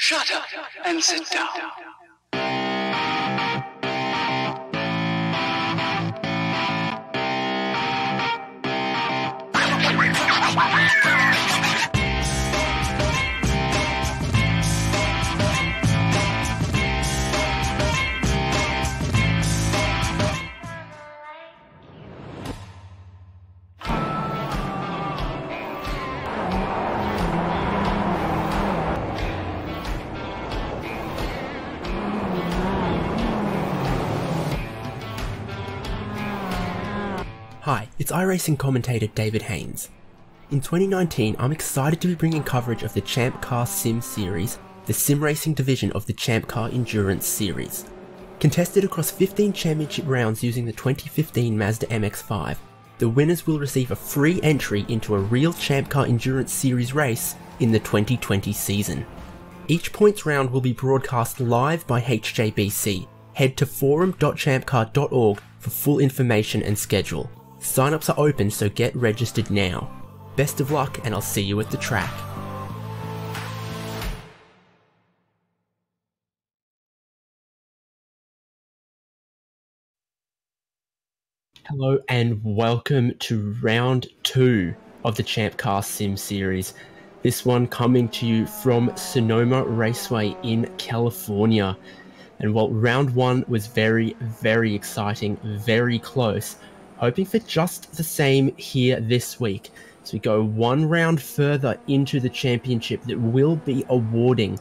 Shut up and sit down. Hi, it's iRacing commentator David Haynes. In 2019, I'm excited to be bringing coverage of the ChampCar Sim Series, the sim racing division of the ChampCar Endurance Series. Contested across 15 championship rounds using the 2015 Mazda MX-5, the winners will receive a free entry into a real ChampCar Endurance Series race in the 2020 season. Each points round will be broadcast live by HJBC. Head to forum.champcar.org for full information and schedule. Sign-ups are open, so get registered now. Best of luck, and I'll see you at the track. Hello and welcome to round 2 of the ChampCar Sim Series. This one coming to you from Sonoma Raceway in California. And while round 1 was very, very exciting, very close, hoping for just the same here this week. So we go one round further into the championship that will be awarding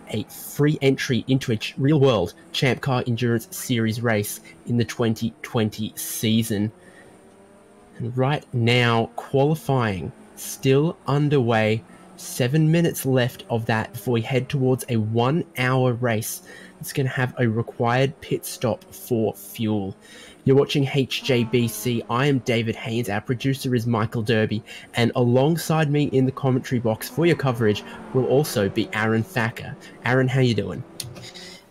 a free entry into a real-world ChampCar Endurance Series race in the 2020 season. And right now, qualifying still underway. 7 minutes left of that before we head towards a 1 hour race. It's going to have a required pit stop for fuel. You're watching HJBC. I am David Haynes. Our producer is Michael Derby. And alongside me in the commentary box for your coverage will also be Aaron Thacker. Aaron, how you doing?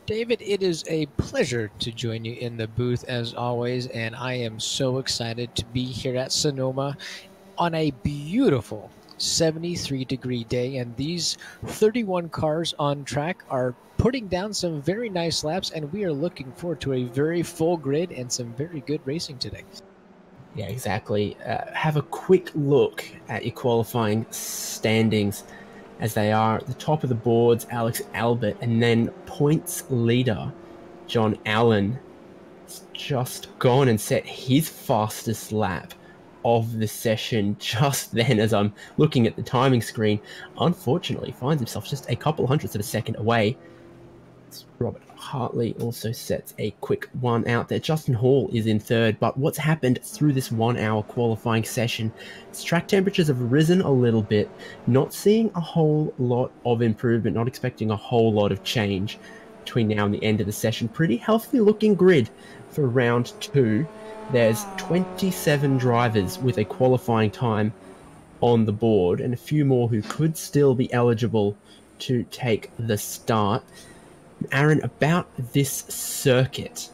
David, it is a pleasure to join you in the booth as always. And I am so excited to be here at Sonoma on a beautiful 73-degree day. And these 31 cars on track are putting down some very nice laps, and we are looking forward to a very full grid and some very good racing today. Yeah, exactly. Have a quick look at your qualifying standings as they are at the top of the boards. Alex Albert, and then points leader John Allen has just gone and set his fastest lap of the session just then. As I'm looking at the timing screen, unfortunately finds himself just a couple hundredths of a second away. Robert Hartley also sets a quick one out there. Justin Hall is in third, but what's happened through this 1 hour qualifying session is track temperatures have risen a little bit, not seeing a whole lot of improvement, not expecting a whole lot of change between now and the end of the session. Pretty healthy looking grid for round 2. There's 27 drivers with a qualifying time on the board, and a few more who could still be eligible to take the start. Aaron, about this circuit,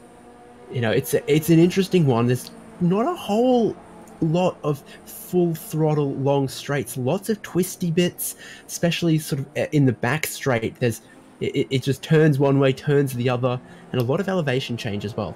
you know, it's an interesting one. There's not a whole lot of full throttle long straights, lots of twisty bits, especially sort of in the back straight. It just turns one way, turns the other, and a lot of elevation change as well.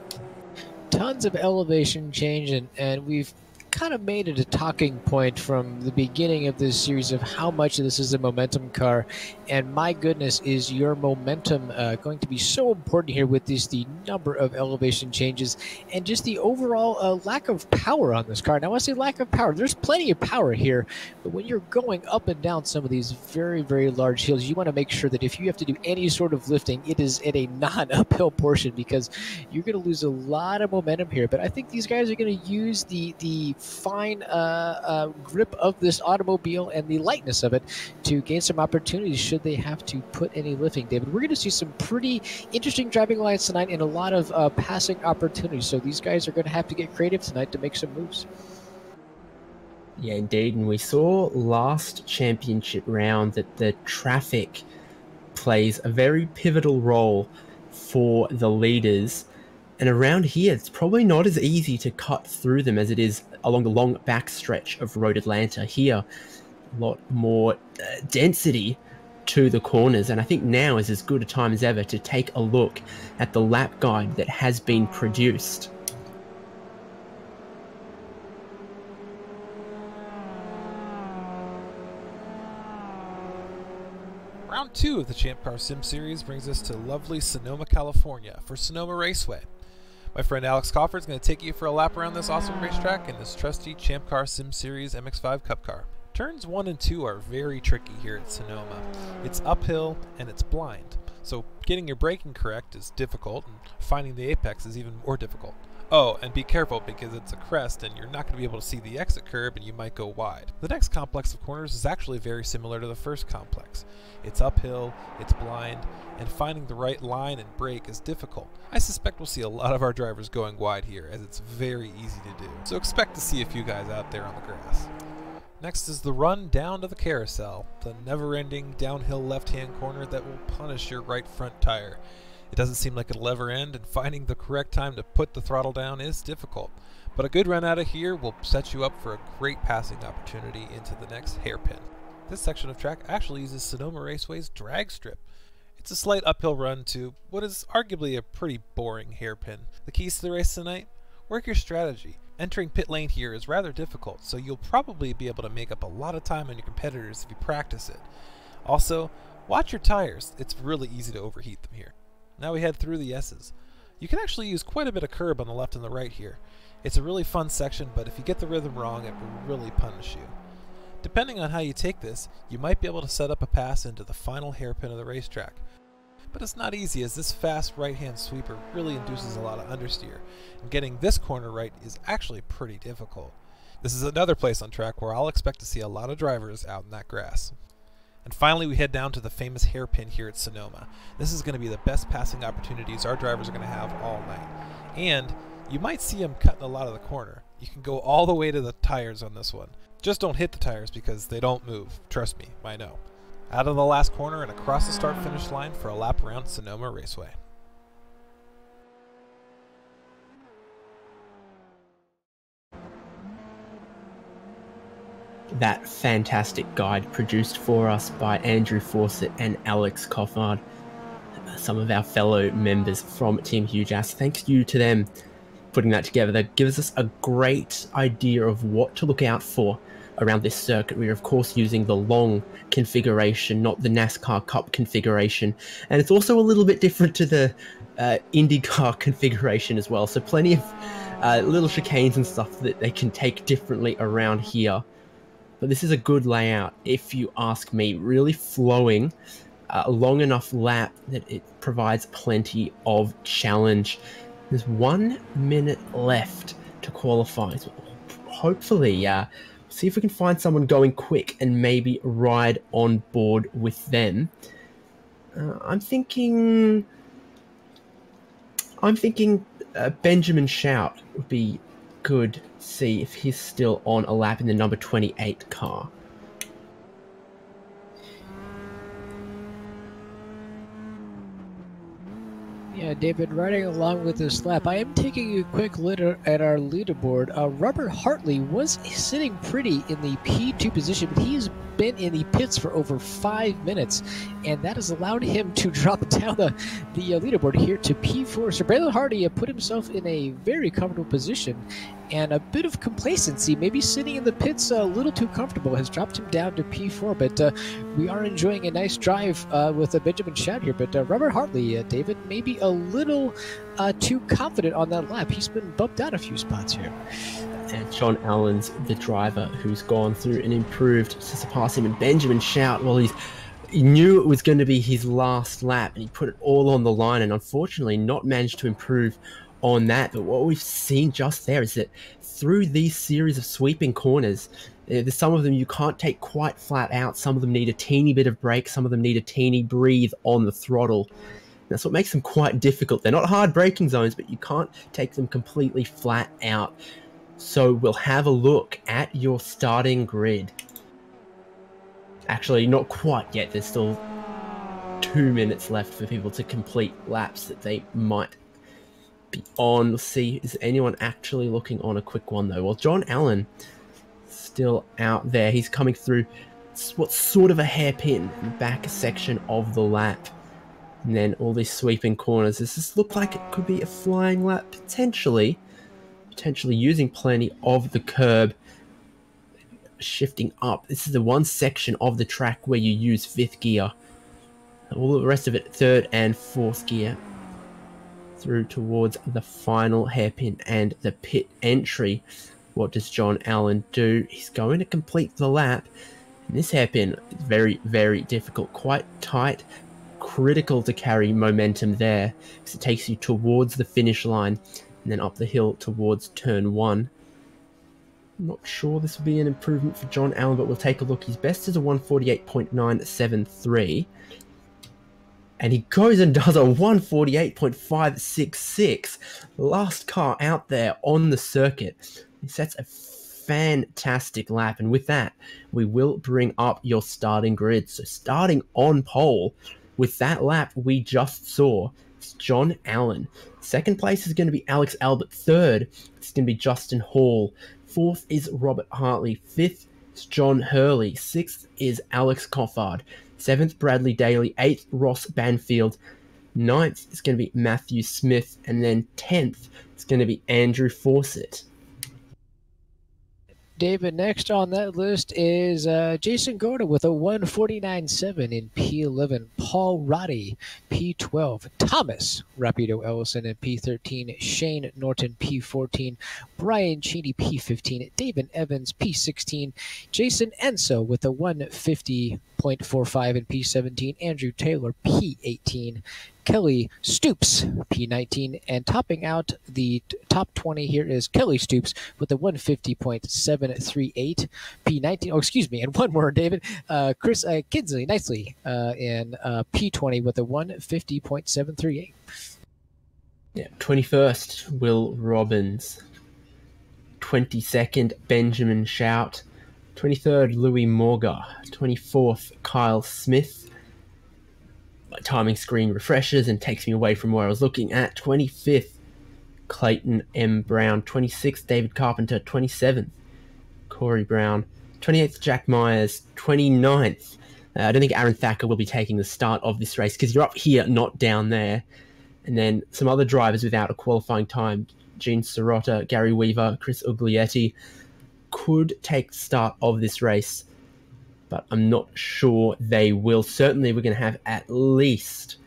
Tons of elevation change, and we've kind of made it a talking point from the beginning of this series of how much of this is a momentum car. And my goodness, is your momentum going to be so important here with the number of elevation changes and just the overall lack of power on this car. And I want to say lack of power. There's plenty of power here, but when you're going up and down some of these very, very large hills, you want to make sure that if you have to do any sort of lifting, it is at a non-uphill portion, because you're going to lose a lot of momentum here. But I think these guys are going to use the fine grip of this automobile and the lightness of it to gain some opportunities should they have to put any lifting. David, we're going to see some pretty interesting driving lines tonight and a lot of passing opportunities. So these guys are going to have to get creative tonight to make some moves. Yeah, indeed. And we saw last championship round that the traffic plays a very pivotal role for the leaders. And around here, it's probably not as easy to cut through them as it is along the long back stretch of Road Atlanta. Here, a lot more density to the corners, and I think now is as good a time as ever to take a look at the lap guide that has been produced. Round 2 of the ChampCar Sim Series brings us to lovely Sonoma, California for Sonoma Raceway. My friend Alex Coffer is going to take you for a lap around this awesome racetrack in this trusty ChampCar Sim Series MX-5 Cup car. Turns 1 and 2 are very tricky here at Sonoma. It's uphill and it's blind, so getting your braking correct is difficult, and finding the apex is even more difficult. Oh, and be careful because it's a crest and you're not going to be able to see the exit curb and you might go wide. The next complex of corners is actually very similar to the first complex. It's uphill, it's blind, and finding the right line and brake is difficult. I suspect we'll see a lot of our drivers going wide here, as it's very easy to do. So expect to see a few guys out there on the grass. Next is the run down to the carousel, the never-ending downhill left-hand corner that will punish your right front tire. It doesn't seem like it'll ever end, and finding the correct time to put the throttle down is difficult. But a good run out of here will set you up for a great passing opportunity into the next hairpin. This section of track actually uses Sonoma Raceway's drag strip. It's a slight uphill run to what is arguably a pretty boring hairpin. The keys to the race tonight? Work your strategy. Entering pit lane here is rather difficult, so you'll probably be able to make up a lot of time on your competitors if you practice it. Also, watch your tires. It's really easy to overheat them here. Now we head through the S's. You can actually use quite a bit of curb on the left and the right here. It's a really fun section, but if you get the rhythm wrong, it will really punish you. Depending on how you take this, you might be able to set up a pass into the final hairpin of the racetrack. But it's not easy, as this fast right-hand sweeper really induces a lot of understeer, and getting this corner right is actually pretty difficult. This is another place on track where I'll expect to see a lot of drivers out in that grass. And finally, we head down to the famous hairpin here at Sonoma. This is going to be the best passing opportunities our drivers are going to have all night. And you might see them cutting a lot of the corner. You can go all the way to the tires on this one. Just don't hit the tires because they don't move. Trust me, I know. Out of the last corner and across the start-finish line for a lap around Sonoma Raceway. That fantastic guide produced for us by Andrew Fawcett and Alex Coffard, some of our fellow members from Team Huge Ass. Thanks you to them putting that together. That gives us a great idea of what to look out for around this circuit. We're of course using the long configuration, not the NASCAR Cup configuration, and it's also a little bit different to the IndyCar configuration as well, so plenty of little chicanes and stuff that they can take differently around here. But this is a good layout, if you ask me. Really flowing, a long enough lap that it provides plenty of challenge. There's 1 minute left to qualify. So hopefully, see if we can find someone going quick and maybe ride on board with them. I'm thinking Benjamin Shout would be good. See if he's still on a lap in the number 28 car. Yeah, David, riding along with this lap, I am taking a quick look at our leaderboard. Robert Hartley was sitting pretty in the P2 position, but he has been in the pits for over 5 minutes, and that has allowed him to drop down the leaderboard here to P4. So Braylon Hardy put himself in a very comfortable position, and a bit of complacency, maybe sitting in the pits a little too comfortable, has dropped him down to P4. But we are enjoying a nice drive with Benjamin Shout here. But Robert Hartley, David, maybe a little too confident on that lap. He's been bumped out a few spots here. And John Allen's the driver who's gone through and improved to surpass him. And Benjamin Shout, well, he knew it was going to be his last lap, and he put it all on the line, and unfortunately not managed to improve on that. But what we've seen just there is that through these series of sweeping corners, there's some of them you can't take quite flat out. Some of them need a teeny bit of brake. Some of them need a teeny breathe on the throttle. That's what makes them quite difficult. They're not hard braking zones, but you can't take them completely flat out. So we'll have a look at your starting grid. Actually, not quite yet. There's still 2 minutes left for people to complete laps that they might be on. Let's see, is anyone actually looking on a quick one though? Well, John Allen still out there. He's coming through what's sort of a hairpin back section of the lap. And then all these sweeping corners. Does this look like it could be a flying lap? Potentially using plenty of the curb. Shifting up. This is the one section of the track where you use 5th gear. All the rest of it, 3rd and 4th gear. Through towards the final hairpin and the pit entry. What does John Allen do? He's going to complete the lap. And this hairpin is very, very difficult. Quite tight. Critical to carry momentum there. Because it takes you towards the finish line. And then up the hill towards turn 1. I'm not sure this will be an improvement for John Allen, but we'll take a look. His best is a 148.973. And he goes and does a 148.566. Last car out there on the circuit. He sets a fantastic lap. And with that, we will bring up your starting grid. So starting on pole with that lap we just saw, it's John Allen. 2nd place is going to be Alex Albert. 3rd, it's going to be Justin Hall. 4th is Robert Hartley. 5th is John Hurley. 6th is Alex Coffard. 7th, Bradley Daly. 8th, Ross Banfield. 9th is going to be Matthew Smith. And then 10th is going to be Andrew Fawcett. David, next on that list is Jason Gorda with a 149.7 in P11. Paul Roddy, P12. Thomas Rapido Ellison in P13. Shane Norton, P14. Brian Cheney, P15. David Evans, P16. Jason Enso with a 150.45 in P17. Andrew Taylor, P18. Kelly Stoops, P19, and topping out the top 20 here is Kelly Stoops with a 150.738, P19. Oh, excuse me, and one more, David. Chris Kinsley, nicely, in P20 with a 150.738. Yeah, 21st, Will Robbins. 22nd, Benjamin Shout. 23rd, Louis Morga. 24th, Kyle Smith. My timing screen refreshes and takes me away from where I was looking at. 25th, Clayton M. Brown. 26th, David Carpenter. 27th, Corey Brown. 28th, Jack Myers. 29th, I don't think Aaron Thacker will be taking the start of this race because you're up here, not down there. And then some other drivers without a qualifying time. Gene Sirota, Gary Weaver, Chris Uglietti could take the start of this race, but I'm not sure they will. Certainly we're going to have at least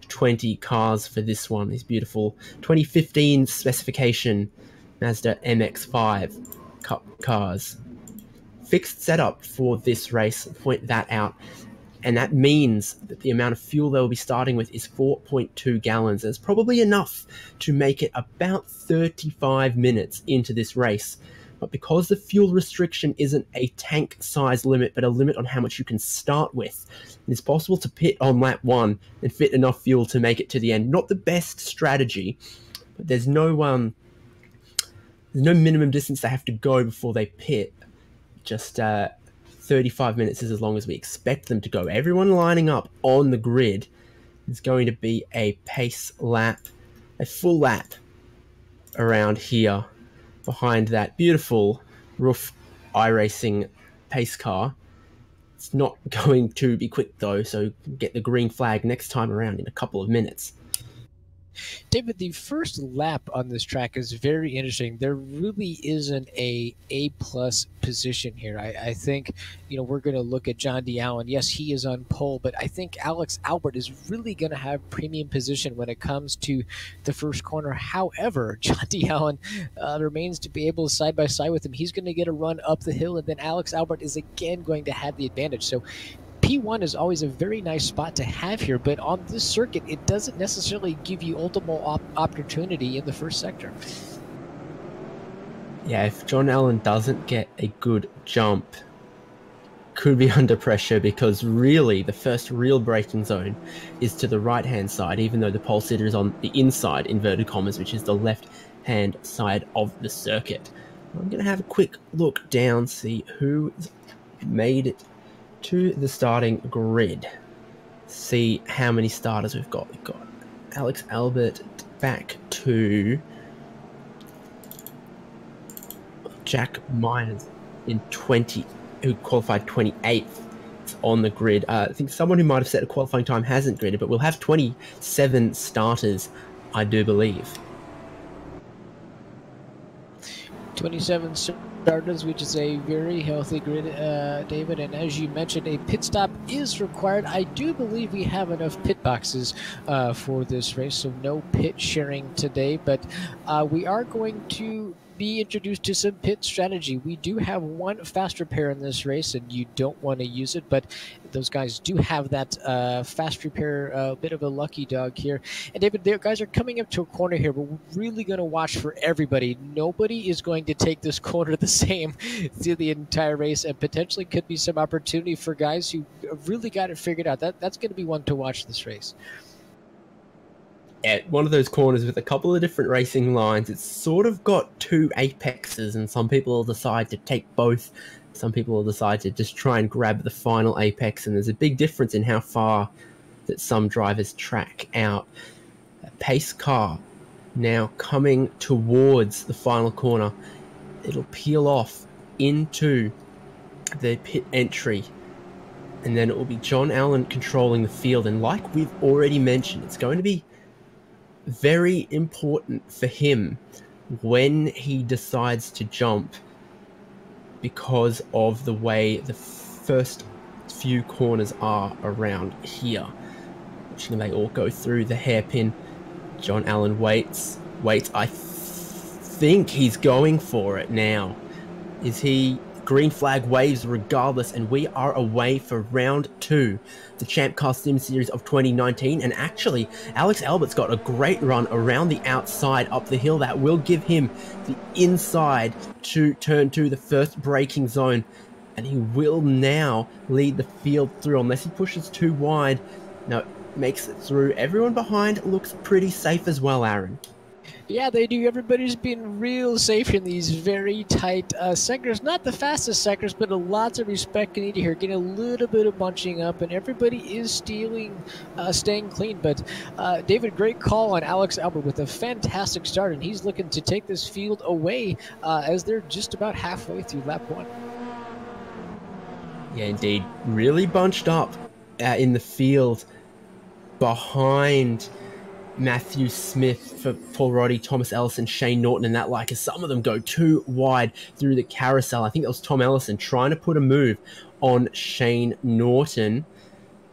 20 cars for this one. These beautiful 2015 specification Mazda MX-5 Cup cars. Fixed setup for this race, point that out. And that means that the amount of fuel they'll be starting with is 4.2 gallons. That's probably enough to make it about 35 minutes into this race. But because the fuel restriction isn't a tank size limit, but a limit on how much you can start with, it's possible to pit on lap 1 and fit enough fuel to make it to the end. Not the best strategy, but there's no minimum distance they have to go before they pit. Just 35 minutes is as long as we expect them to go. Everyone lining up on the grid is going to be a pace lap, a full lap around here. Behind that beautiful roof iRacing pace car. It's not going to be quick though, so get the green flag next time around in a couple of minutes. David, the first lap on this track is very interesting. There really isn't a A-plus position here. I think, we're going to look at John D. Allen. Yes, he is on pole, but I think Alex Albert is really going to have premium position when it comes to the first corner. However, John D. Allen remains to be able to side by side with him. He's going to get a run up the hill, and then Alex Albert is again going to have the advantage. So P1 is always a very nice spot to have here, but on this circuit, it doesn't necessarily give you ultimate opportunity in the first sector. Yeah, if John Allen doesn't get a good jump, could be under pressure because really the first real braking zone is to the right-hand side, even though the pole sitter is on the inside, inverted commas, which is the left-hand side of the circuit. I'm going to have a quick look down, see who's made it to the starting grid. See how many starters we've got. We've got Alex Albert back to Jack Myers in 20, who qualified 28th. on the grid. I think someone who might have set a qualifying time hasn't gridded, but we'll have 27 starters, I do believe. 27 starters, which is a very healthy grid, David. And as you mentioned, a pit stop is required. I do believe we have enough pit boxes for this race, so no pit sharing today. But we are going to be introduced to some pit strategy. We do have one fast repair in this race, and you don't want to use it, but those guys do have that fast repair, bit of a lucky dog here. And David, the guys are coming up to a corner here, but we're really going to watch for everybody. Nobody is going to take this corner the same through the entire race, and potentially could be some opportunity for guys who really got it figured out. That's going to be one to watch this race. At one of those corners with a couple of different racing lines, it's sort of got two apexes, and some people will decide to take both. Some people will decide to just try and grab the final apex, and there's a big difference in how far that some drivers track out. A pace car now coming towards the final corner. It'll peel off into the pit entry, and then it will be John Allen controlling the field. And like we've already mentioned, it's going to be very important for him when he decides to jump, because of the way the first few corners are around here. Watching they all go through the hairpin. John Allen waits. I think he's going for it now. Is he? Green flag waves regardless, and we are away for round 2, the ChampCar Sim Series of 2019. And actually, Alex Albert's got a great run around the outside up the hill that will give him the inside to turn to the first braking zone, and he will now lead the field through unless he pushes too wide. No, makes it through. Everyone behind looks pretty safe as well, Aaron. Yeah, they do. Everybody's been real safe in these very tight sectors. Not the fastest sectors, but lots of respect needed here. Getting a little bit of bunching up, and everybody is staying clean. But David, great call on Alex Albert with a fantastic start, and he's looking to take this field away as they're just about halfway through lap 1. Yeah, indeed. Really bunched up in the field behind Matthew Smith for Paul Roddy, Thomas Ellison, Shane Norton, and that, like, as some of them go too wide through the carousel. I think that was Tom Ellison trying to put a move on Shane Norton,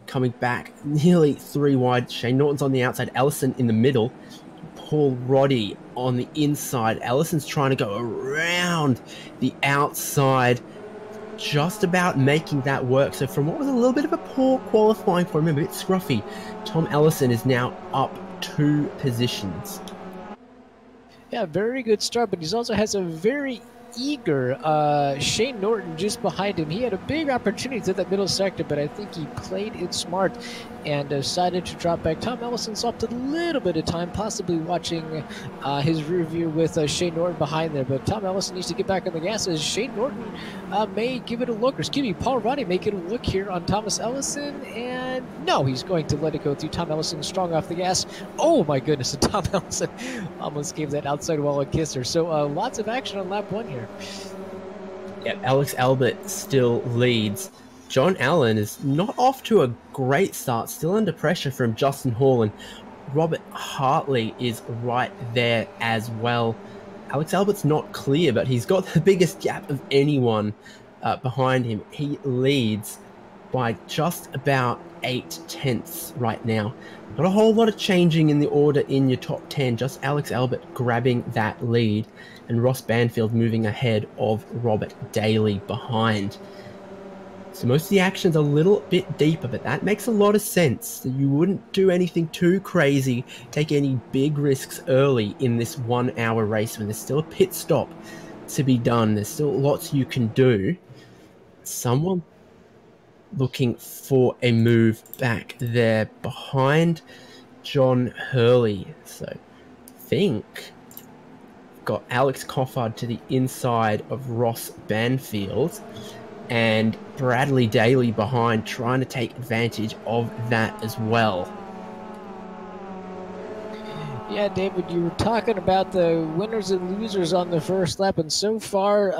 coming back nearly 3 wide. Shane Norton's on the outside, Ellison in the middle, Paul Roddy on the inside. Ellison's trying to go around the outside, just about making that work. So from what was a little bit of a poor qualifying for him, a bit scruffy, Tom Ellison is now up 2 positions. Yeah, very good start, but he also has a very eager Shane Norton just behind him. He had a big opportunity to that middle sector, but I think he played it smart and decided to drop back. Tom Ellison stopped a little bit of time, possibly watching his rear view with Shane Norton behind there, but Tom Ellison needs to get back on the gas as Shane Norton may give it a look, or excuse me, Paul Roddy may get a look here on Thomas Ellison, and no, he's going to let it go through. Tom Ellison strong off the gas. Oh my goodness, and Tom Ellison almost gave that outside wall a kisser. So lots of action on lap 1 here. Yeah, Alex Albert still leads. John Allen is not off to a great start, still under pressure from Justin Hall, and Robert Hartley is right there as well. Alex Albert's not clear, but he's got the biggest gap of anyone behind him. He leads by just about 8/10 right now. Not a whole lot of changing in the order in your top 10, just Alex Albert grabbing that lead, and Ross Banfield moving ahead of Robert Daly behind. So most of the action's a little bit deeper, but that makes a lot of sense. That you wouldn't do anything too crazy, take any big risks early in this 1 hour race when there's still a pit stop to be done. There's still lots you can do. Someone looking for a move back there behind John Hurley. So I think got Alex Coffard to the inside of Ross Banfield, and Bradley Daly behind, trying to take advantage of that as well. Yeah, David, you were talking about the winners and losers on the first lap, and so far,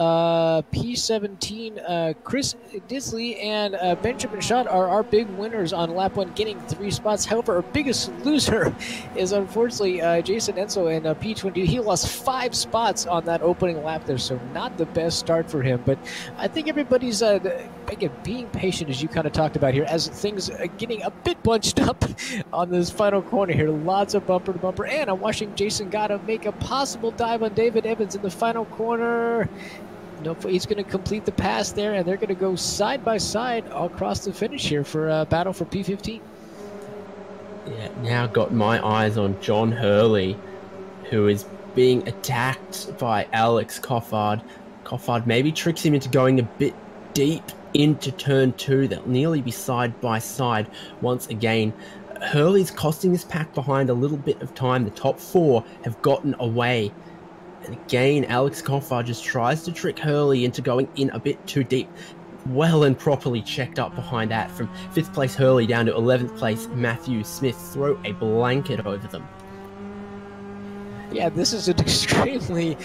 P17, Chris Disley and Benjamin Schott are our big winners on lap 1, getting 3 spots. However, our biggest loser is unfortunately Jason Enzo in P20. He lost 5 spots on that opening lap there, so not the best start for him. But I think everybody's again being patient, as you kind of talked about here, as things are getting a bit bunched up on this final corner here. Lots of bumper to bumper. And I'm watching Jason Gatto make a possible dive on David Evans in the final corner. No, he's going to complete the pass there, and they're going to go side by side across the finish here for a battle for P15. Yeah, now got my eyes on John Hurley, who is being attacked by Alex Coffard. Coffard maybe tricks him into going a bit deep into turn 2. They'll nearly be side by side once again. Hurley's costing this pack behind a little bit of time. The top 4 have gotten away. And again, Alex Coffard just tries to trick Hurley into going in a bit too deep. Well and properly checked up behind that. From 5th place Hurley down to 11th place Matthew Smith. Throw a blanket over them. Yeah, this is an extremely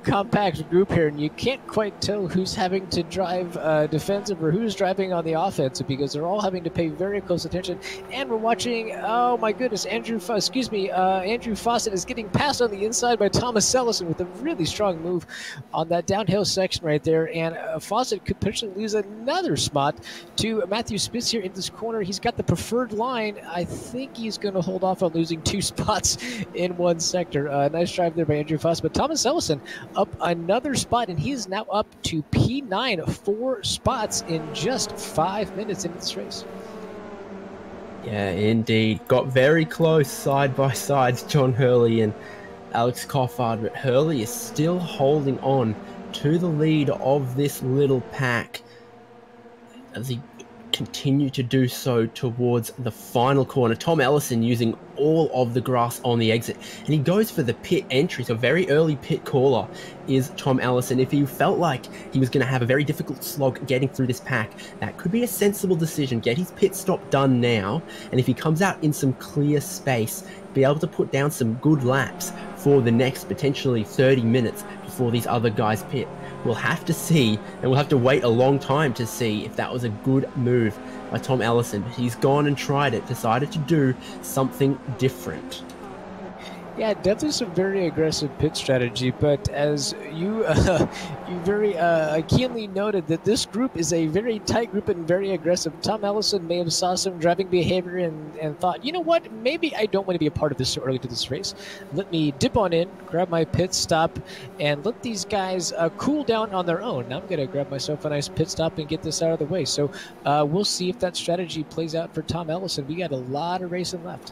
compact group here, and you can't quite tell who's having to drive defensive or who's driving on the offensive, because they're all having to pay very close attention. And we're watching, oh my goodness, Andrew Fawcett is getting passed on the inside by Thomas Ellison with a really strong move on that downhill section right there. And Fawcett could potentially lose another spot to Matthew Spitz here in this corner. He's got the preferred line. I think he's going to hold off on losing 2 spots in one sector. Nice drive there by Andrew Foss, but Thomas Ellison up another spot, and he is now up to P9, 4 spots in just 5 minutes in this race. Yeah, indeed. Got very close side by side, John Hurley and Alex Coffard, but Hurley is still holding on to the lead of this little pack as he continue to do so towards the final corner. Tom Ellison using all of the grass on the exit, and he goes for the pit entry. So very early pit caller is Tom Ellison. If he felt like he was going to have a very difficult slog getting through this pack, that could be a sensible decision. Get his pit stop done now, and if he comes out in some clear space, be able to put down some good laps for the next potentially 30 minutes before these other guys pit. We'll have to see, and we'll have to wait a long time to see if that was a good move by Tom Ellison. But he's gone and tried it, decided to do something different. Yeah, definitely some very aggressive pit strategy, but as you very keenly noted, that this group is a very tight group and very aggressive. Tom Ellison may have saw some driving behavior and thought, you know what, maybe I don't want to be a part of this so early to this race. Let me dip on in, grab my pit stop, and let these guys cool down on their own. Now I'm going to grab myself a nice pit stop and get this out of the way. So we'll see if that strategy plays out for Tom Ellison. We got a lot of racing left.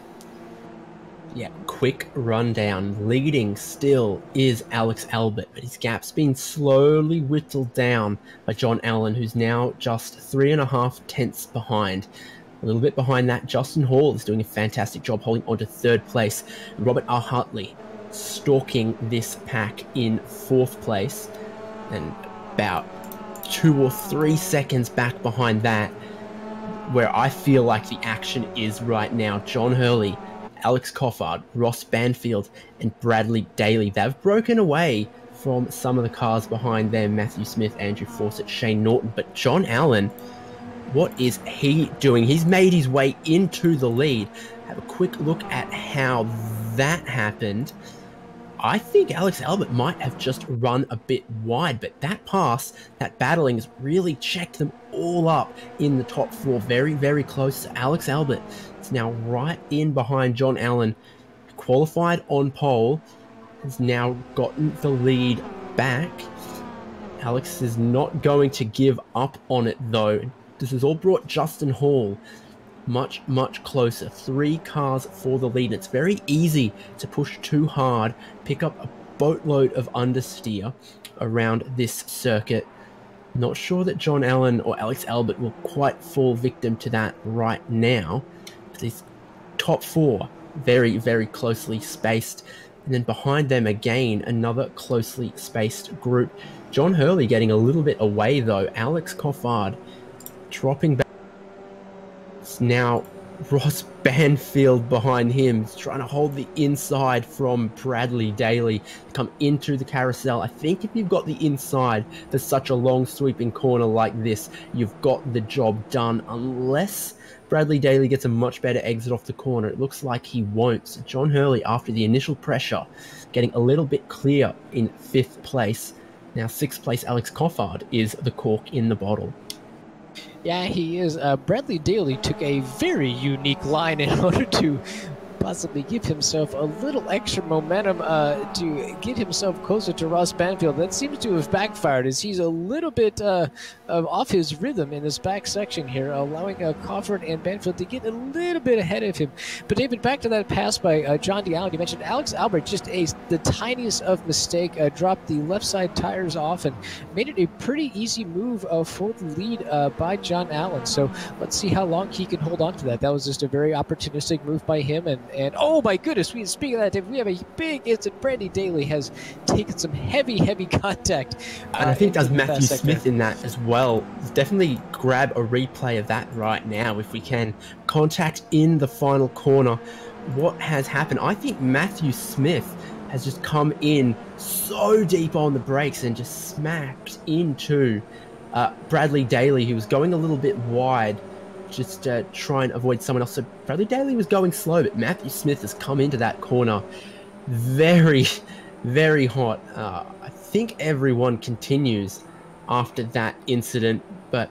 Yeah, quick rundown. Leading still is Alex Albert, but his gap's been slowly whittled down by John Allen, who's now just 3.5 tenths behind. A little bit behind that, Justin Hall is doing a fantastic job holding on to 3rd place. Robert R. Hartley stalking this pack in 4th place, and about 2 or 3 seconds back behind that, where I feel like the action is right now. John Hurley, Alex Coffard, Ross Banfield, and Bradley Daly. They've broken away from some of the cars behind them. Matthew Smith, Andrew Fawcett, Shane Norton. But John Allen, what is he doing? He's made his way into the lead. Have a quick look at how that happened. I think Alex Albert might have just run a bit wide, but that pass, that battling has really checked them all up in the top 4. Very, very close to Alex Albert. It's now right in behind John Allen, qualified on pole, has now gotten the lead back. Alex is not going to give up on it though. This has all brought Justin Hall much, much closer. 3 cars for the lead. It's very easy to push too hard, pick up a boatload of understeer around this circuit. Not sure that John Allen or Alex Albert will quite fall victim to that right now. These top 4, very, very closely spaced. And then behind them again, another closely spaced group. John Hurley getting a little bit away though. Alex Coffard dropping back. It's now Ross Banfield behind him is trying to hold the inside from Bradley Daly to come into the carousel. I think if you've got the inside for such a long sweeping corner like this, you've got the job done, unless Bradley Daly gets a much better exit off the corner. It looks like he won't. So John Hurley, after the initial pressure, getting a little bit clear in 5th place. Now 6th place Alex Coffard is the cork in the bottle. Yeah, he is. Bradley Daly took a very unique line in order to possibly give himself a little extra momentum to get himself closer to Ross Banfield. That seems to have backfired, as he's a little bit off his rhythm in this back section here, allowing Crawford and Banfield to get a little bit ahead of him. But David, back to that pass by John DeAllen. You mentioned Alex Albert, just the tiniest of mistake, dropped the left side tires off and made it a pretty easy move for the lead by John Allen. So let's see how long he can hold on to that. That was just a very opportunistic move by him, and oh my goodness, speaking of that, David, we have a big incident. Bradley Daly has taken some heavy contact. And I think does Matthew Smith in that as well. Definitely grab a replay of that right now if we can. Contact in the final corner. What has happened? I think Matthew Smith has just come in so deep on the brakes and just smacked into Bradley Daly, who was going a little bit wide, just try and avoid someone else. So Bradley Daly was going slow, but Matthew Smith has come into that corner very, very hot. I think everyone continues after that incident, but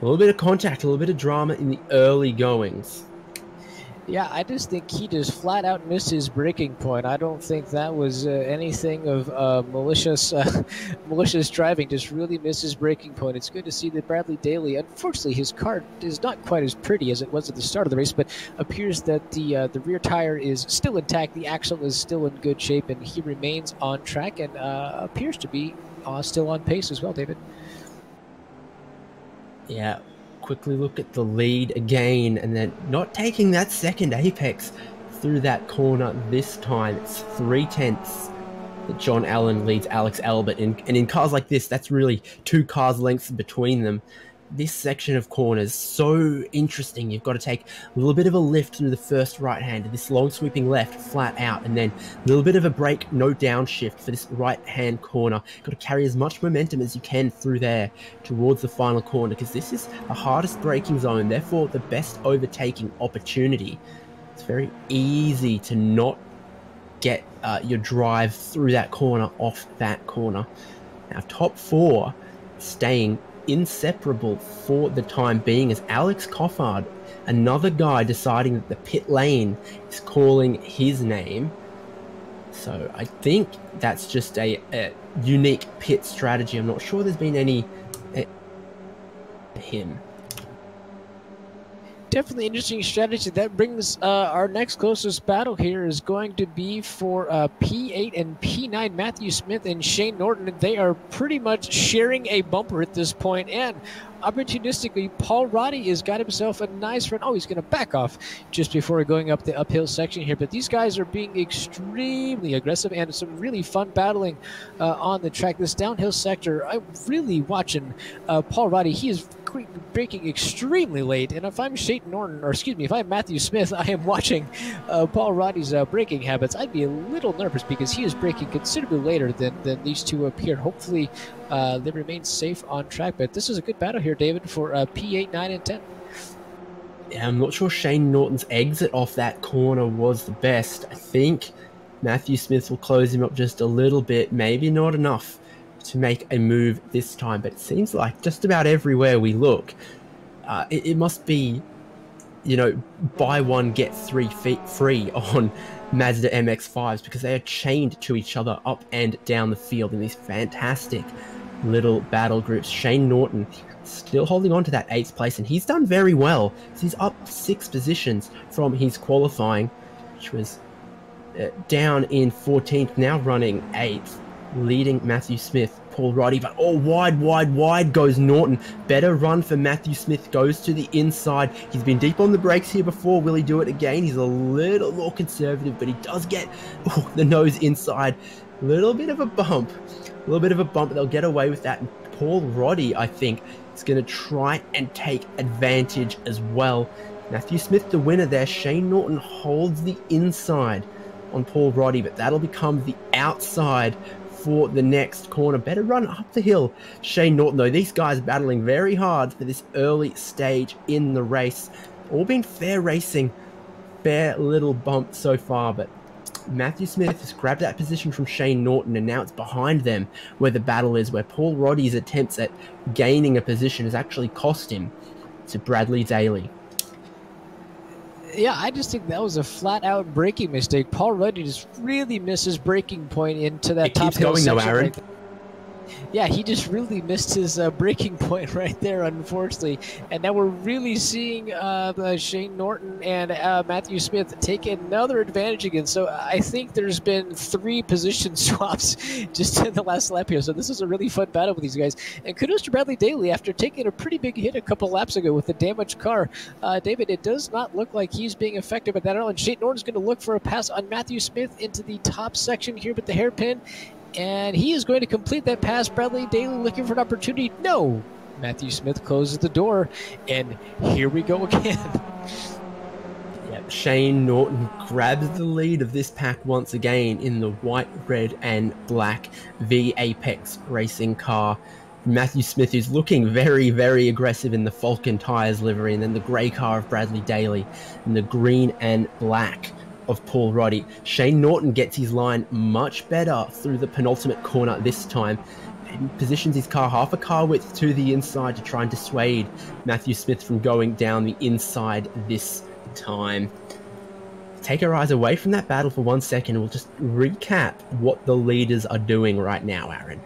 a little bit of contact, a little bit of drama in the early goings. Yeah, I just think he just flat out missed his breaking point. I don't think that was anything of malicious driving. Just really missed his breaking point. It's good to see that Bradley Daly, unfortunately, his car is not quite as pretty as it was at the start of the race, but appears that the rear tire is still intact, the axle is still in good shape, and he remains on track and appears to be still on pace as well, David. Yeah. Quickly look at the lead again, and then not taking that second apex through that corner this time. It's 3/10 that John Allen leads Alex Albert in, and in cars like this, that's really 2 cars lengths between them. This section of corners, so interesting. You've got to take a little bit of a lift through the first right-hander, this long sweeping left, flat out, and then a little bit of a brake, no downshift for this right-hand corner. Got to carry as much momentum as you can through there towards the final corner, because this is the hardest braking zone, therefore the best overtaking opportunity. It's very easy to not get your drive through that corner, off that corner. Now, top 4 staying inseparable for the time being as Alex Coffard, another guy deciding that the pit lane is calling his name. So I think that's just a unique pit strategy. I'm not sure there's been any him. Definitely interesting strategy. That brings our next closest battle here is going to be for P8 and P9. Matthew Smith and Shane Norton. They are pretty much sharing a bumper at this point, and opportunistically, Paul Roddy has got himself a nice run. Oh, he's going to back off just before going up the uphill section here. But these guys are being extremely aggressive and some really fun battling on the track. This downhill sector, I'm really watching Paul Roddy. He is braking extremely late, and if I'm Shane Norton, or excuse me, if I'm Matthew Smith, I am watching Paul Roddy's braking habits. I'd be a little nervous because he is braking considerably later than these two up here. Hopefully they remain safe on track, but this is a good battle here, David, for P8, 9, and 10. Yeah, I'm not sure Shane Norton's exit off that corner was the best. I think Matthew Smith will close him up just a little bit, maybe not enough to make a move this time, but it seems like just about everywhere we look, it must be, you know, buy one get 3 free on Mazda MX-5s, because they are chained to each other up and down the field in these fantastic little battle groups. Shane Norton still holding on to that 8th place, and he's done very well. He's up 6 positions from his qualifying, which was down in 14th, now running 8th, leading Matthew Smith, Paul Roddy, but wide goes Norton. Better run for Matthew Smith, goes to the inside. He's been deep on the brakes here before. Will he do it again? He's a little more conservative, but he does get the nose inside. A little bit of a bump. They'll get away with that. And Paul Roddy, I think, is going to try and take advantage as well. Matthew Smith, the winner there. Shane Norton holds the inside on Paul Roddy, but that'll become the outside for the next corner. Better run up the hill, Shane Norton, though. These guys battling very hard for this early stage in the race. All been fair racing, fair little bump so far, but Matthew Smith has grabbed that position from Shane Norton, and now it's behind them where the battle is, where Paul Roddy's attempts at gaining a position has actually cost him to Bradley Daly. Yeah, I just think that was a flat-out braking mistake. Paul Roddy just really missed his braking point into that top hill section. It keeps going though, Aaron. Right. Yeah, he just really missed his breaking point right there, unfortunately. And now we're really seeing Shane Norton and Matthew Smith take another advantage again. So I think there's been 3 position swaps just in the last lap here. So this is a really fun battle with these guys. And kudos to Bradley Daly after taking a pretty big hit a couple laps ago with a damaged car. David, it does not look like he's being affected by that at all. And Shane Norton's going to look for a pass on Matthew Smith into the top section here with the hairpin. And he is going to complete that pass. Bradley Daly looking for an opportunity. No! Matthew Smith closes the door, and here we go again. Yep, Shane Norton grabs the lead of this pack once again in the white, red, and black V Apex racing car. Matthew Smith is looking very, very aggressive in the Falcon Tires livery, and then the grey car of Bradley Daly, and the green and black of Paul Roddy. Shane Norton gets his line much better through the penultimate corner this time. He positions his car half a car width to the inside to try and dissuade Matthew Smith from going down the inside this time. Take our eyes away from that battle for 1 second, and we'll just recap what the leaders are doing right now, Aaron.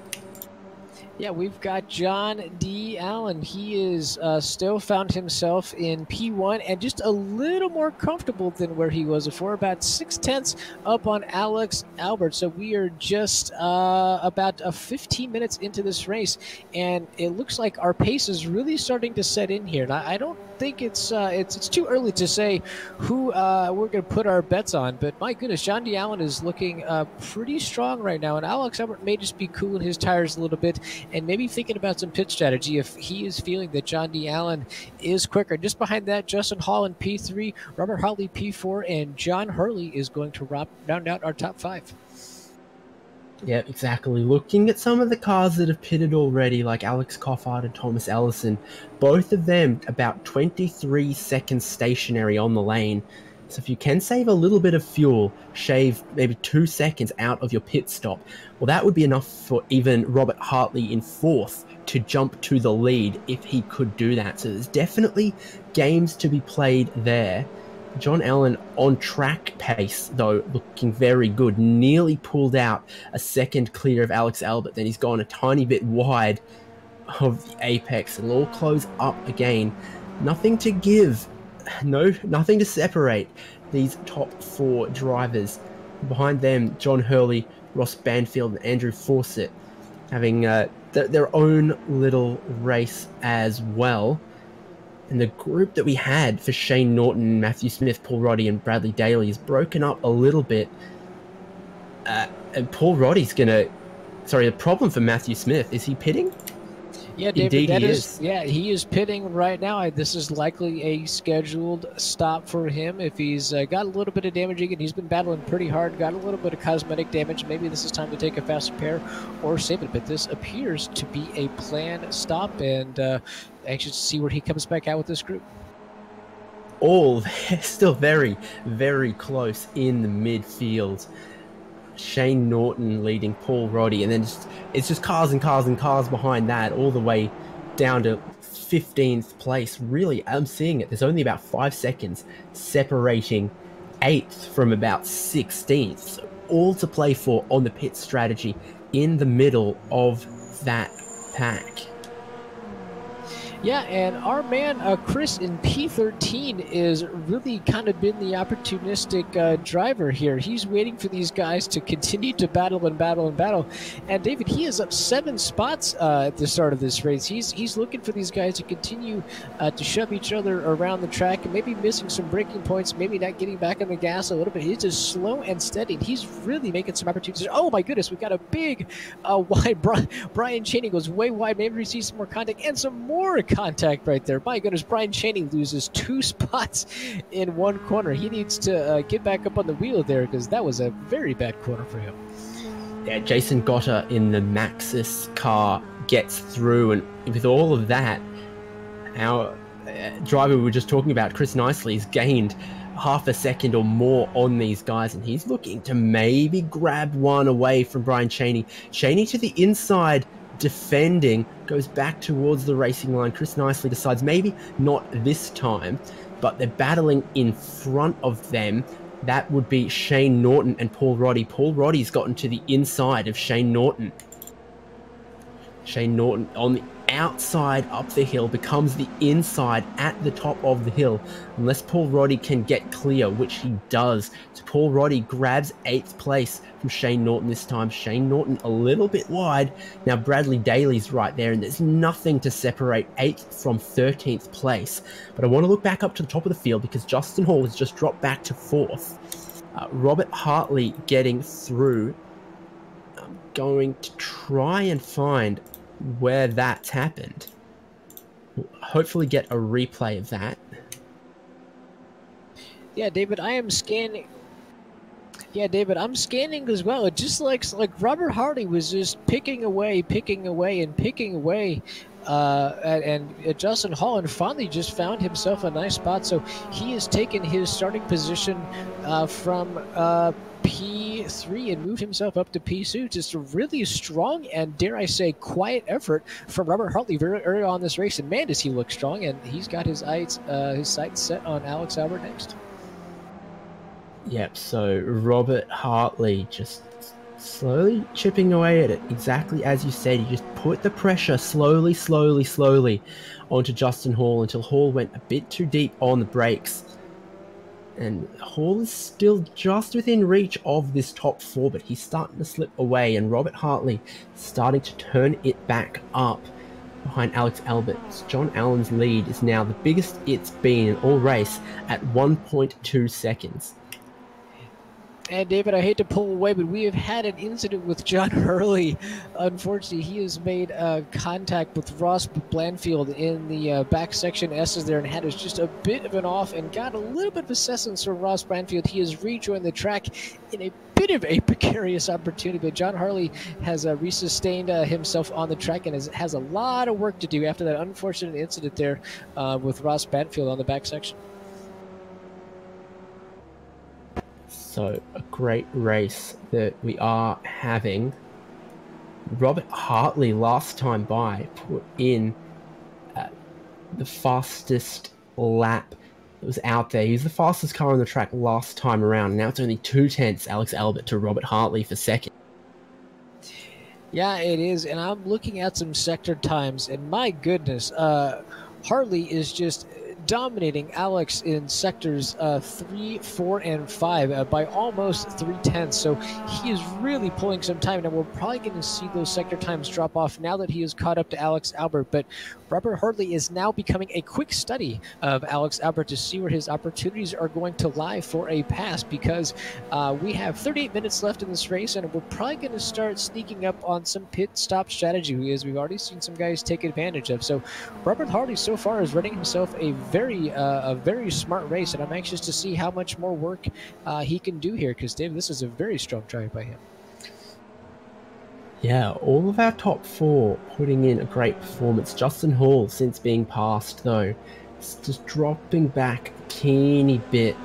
Yeah, we've got John D. Allen. He is still found himself in P1 and just a little more comfortable than where he was before, about 0.6 up on Alex Albert. So we are just about 15 minutes into this race, and it looks like our pace is really starting to set in here. And I don't think it's too early to say who we're going to put our bets on, but my goodness, John D. Allen is looking pretty strong right now, and Alex Albert may just be cooling his tires a little bit and maybe thinking about some pit strategy if he is feeling that John D. Allen is quicker. Just behind that, Justin Hall in P3, Robert Hartley P4, and John Hurley is going to round out our top 5. Yeah, exactly. Looking at some of the cars that have pitted already, like Alex Coffard and Thomas Ellison, both of them about 23 seconds stationary on the lane. So if you can save a little bit of fuel, shave maybe 2 seconds out of your pit stop, well, that would be enough for even Robert Hartley in 4th to jump to the lead if he could do that. So there's definitely games to be played there. John Allen on track pace, though, looking very good. Nearly pulled out a second clear of Alex Albert. Then he's gone a tiny bit wide of the apex. It'll all close up again. Nothing to give. Nothing to separate these top 4 drivers. Behind them, John Hurley, Ross Banfield, and Andrew Fawcett having their own little race as well. And the group that we had for Shane Norton, Matthew Smith, Paul Roddy, and Bradley Daly is broken up a little bit. And Paul Roddy's the problem for Matthew Smith, is he pitting? Yeah, David, Indeed, he is. Yeah, he is pitting right now. This is likely a scheduled stop for him. If he's got a little bit of damage again, he's been battling pretty hard, got a little bit of cosmetic damage. Maybe this is time to take a fast repair or save it. But this appears to be a planned stop, and anxious to see where he comes back out with this group. All still very, very close in the midfield. Shane Norton leading Paul Roddy, and then it's just cars and cars and cars behind that, all the way down to 15th place. Really, I'm seeing it. There's only about 5 seconds separating 8th from about 16th. So all to play for on the pit strategy in the middle of that pack. Yeah, and our man Chris in P13 is really kind of been the opportunistic driver here. He's waiting for these guys to continue to battle and battle and battle. And David, he is up 7 spots at the start of this race. He's looking for these guys to continue to shove each other around the track and maybe missing some braking points, maybe not getting back on the gas a little bit. He's just slow and steady. He's really making some opportunities. Oh my goodness, we got a big wide. Brian Cheney goes way wide. Maybe we see some more contact and some more contact right there. My goodness, Brian Cheney loses 2 spots in one corner. He needs to get back up on the wheel there because that was a very bad corner for him. Yeah, Jason Gotter in the Maxis car gets through, and with all of that, our driver we were just talking about, Chris Nicely, has gained half a second or more on these guys, and he's looking to maybe grab one away from Brian Cheney. Cheney to the inside, defending, goes back towards the racing line. Chris Nicely decides maybe not this time, but they're battling in front of them. That would be Shane Norton and Paul Roddy. Paul Roddy's gotten to the inside of Shane Norton. Shane Norton on the outside up the hill becomes the inside at the top of the hill, unless Paul Roddy can get clear, which he does. So Paul Roddy grabs 8th place from Shane Norton this time. Shane Norton a little bit wide. Now Bradley Daly's right there, and there's nothing to separate 8th from 13th place. But I want to look back up to the top of the field because Justin Hall has just dropped back to 4th. Robert Hartley getting through. I'm going to try and find where that's happened. We'll hopefully get a replay of that. Yeah, David, I am scanning. Yeah, David, I'm scanning as well. It just looks like Robert Hartley was just picking away, and Justin Holland finally just found himself a nice spot. So he has taken his starting position from P3 and moved himself up to P2. Just a really strong and, dare I say, quiet effort from Robert Hartley very early on this race. And man, does he look strong, and he's got his sights set on Alex Albert next. Yep, so Robert Hartley just slowly chipping away at it, exactly as you said. He just put the pressure slowly onto Justin Hall until Hall went a bit too deep on the brakes. And Hall is still just within reach of this top 4, but he's starting to slip away, and Robert Hartley starting to turn it back up behind Alex Albert. John Allen's lead is now the biggest it's been in all race at 1.2 seconds. And David, I hate to pull away, but we have had an incident with John Hurley. Unfortunately, he has made contact with Ross Blanfield in the back section S's there and had just a bit of an off and got a little bit of assistance from Ross Blanfield. He has rejoined the track in a bit of a precarious opportunity, but John Hurley has resustained himself on the track and has a lot of work to do after that unfortunate incident there with Ross Blanfield on the back section. So a great race that we are having. Robert Hartley last time by put in the fastest lap that was out there. He was the fastest car on the track last time around. Now it's only 2/10 Alex Albert to Robert Hartley for second. Yeah, it is, and I'm looking at some sector times, and my goodness, Hartley is just dominating Alex in sectors 3, 4, and 5 by almost 3/10. So he is really pulling some time. Now we're probably going to see those sector times drop off now that he is caught up to Alex Albert. But Robert Hartley is now becoming a quick study of Alex Albert to see where his opportunities are going to lie for a pass, because we have 38 minutes left in this race, and we're probably going to start sneaking up on some pit stop strategy, as we've already seen some guys take advantage of. So Robert Hartley so far is running himself a very smart race, and I'm anxious to see how much more work he can do here, because David, this is a very strong drive by him. Yeah, all of our top 4 putting in a great performance. Justin Hall, since being passed though, is just dropping back a teeny bit.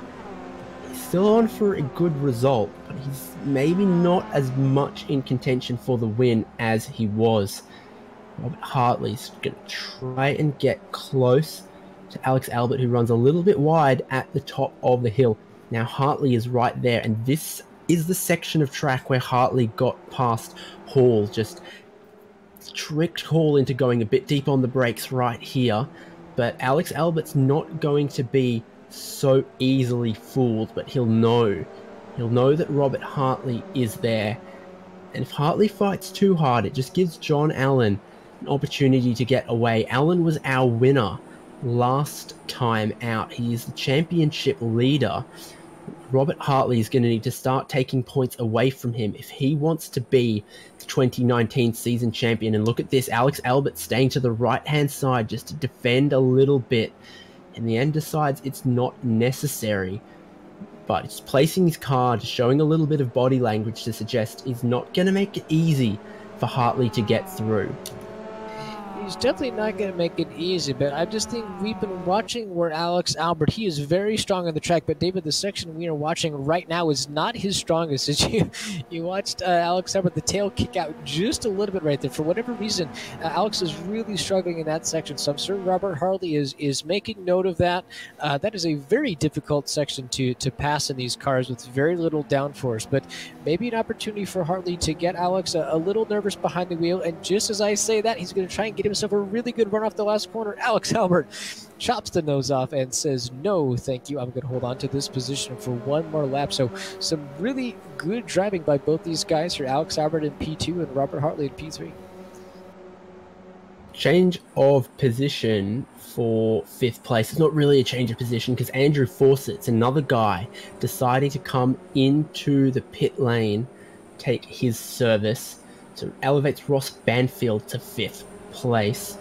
He's still on for a good result, but he's maybe not as much in contention for the win as he was. Robert Hartley's going to try and get close to Alex Albert, who runs a little bit wide at the top of the hill. Now Hartley is right there, and this is the section of track where Hartley got past Hall, just tricked Hall into going a bit deep on the brakes right here. But Alex Albert's not going to be so easily fooled, but he'll know that Robert Hartley is there. And if Hartley fights too hard, it just gives John Allen an opportunity to get away. Allen was our winner last time out. He is the championship leader. Robert Hartley is going to need to start taking points away from him if he wants to be the 2019 season champion. And look at this, Alex Albert staying to the right-hand side just to defend a little bit. In the end, decides it's not necessary. But he's placing his card, showing a little bit of body language to suggest he's not going to make it easy for Hartley to get through. He's definitely not going to make it easy, but I just think we've been watching where Alex Albert, he is very strong on the track, but David, the section we are watching right now is not his strongest. As you watched Alex Albert, the tail kick out just a little bit right there. For whatever reason, Alex is really struggling in that section, so I'm certain Robert Hartley is making note of that. That is a very difficult section to pass in these cars with very little downforce, but maybe an opportunity for Hartley to get Alex a little nervous behind the wheel, and just as I say that, he's going to try and get himself a really good run off the last corner. Alex Albert chops the nose off and says, no, thank you. I'm going to hold on to this position for one more lap. So some really good driving by both these guys here, Alex Albert in P2 and Robert Hartley in P3. Change of position for 5th place. It's not really a change of position because Andrew Fawcett's another guy deciding to come into the pit lane, take his service. So elevates Ross Banfield to 5th place.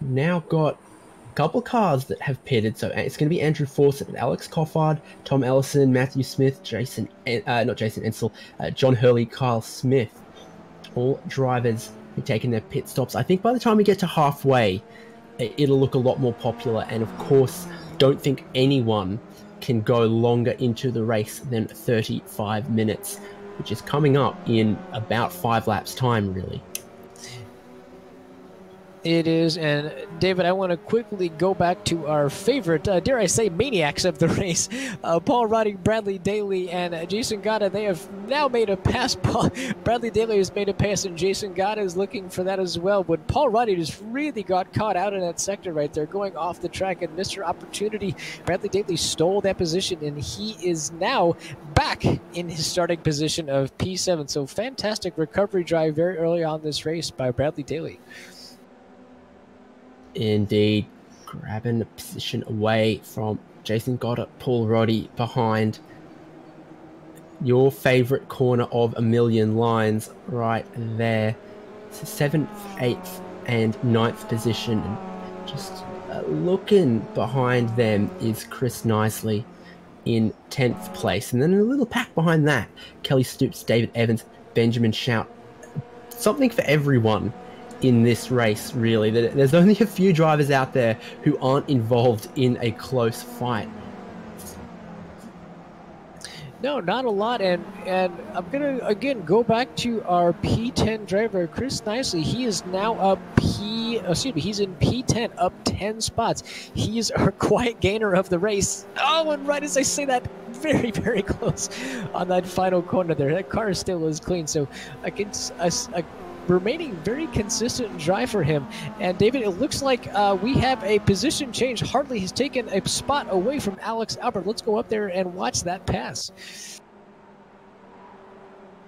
Now got a couple of cars that have pitted, so it's going to be Andrew Fawcett, Alex Coffard, Tom Ellison, Matthew Smith, John Hurley, Kyle Smith. All drivers have taken their pit stops. I think by the time we get to halfway, it'll look a lot more popular, and of course, don't think anyone can go longer into the race than 35 minutes, which is coming up in about 5 laps time, really. It is, and David, I want to quickly go back to our favorite, dare I say, maniacs of the race. Paul Roddy, Bradley Daly, and Jason Gata, they have now made a pass. Bradley Daly has made a pass, and Jason Gata is looking for that as well. But Paul Roddy just really got caught out in that sector right there, going off the track and missed her opportunity. Bradley Daly stole that position, and he is now back in his starting position of P7. So fantastic recovery drive very early on this race by Bradley Daly. Indeed, grabbing the position away from Jason Goddard, Paul Roddy behind. Your favourite corner of a million lines right there. So 7th, 8th and 9th position. And just looking behind them is Chris Knisley in 10th place. And then a little pack behind that, Kelly Stoops, David Evans, Benjamin Shout. Something for everyone in this race, really. There's only a few drivers out there who aren't involved in a close fight. No, not a lot, and I'm gonna again go back to our P10 driver, Chris Knisley. He is now up he's in P10, up 10 spots. He's our quiet gainer of the race. Oh, and right as I say that, very, very close on that final corner there. That car still is clean, so against a remaining very consistent drive for him. And David, it looks like we have a position change. Hartley has taken a spot away from Alex Albert. Let's go up there and watch that pass.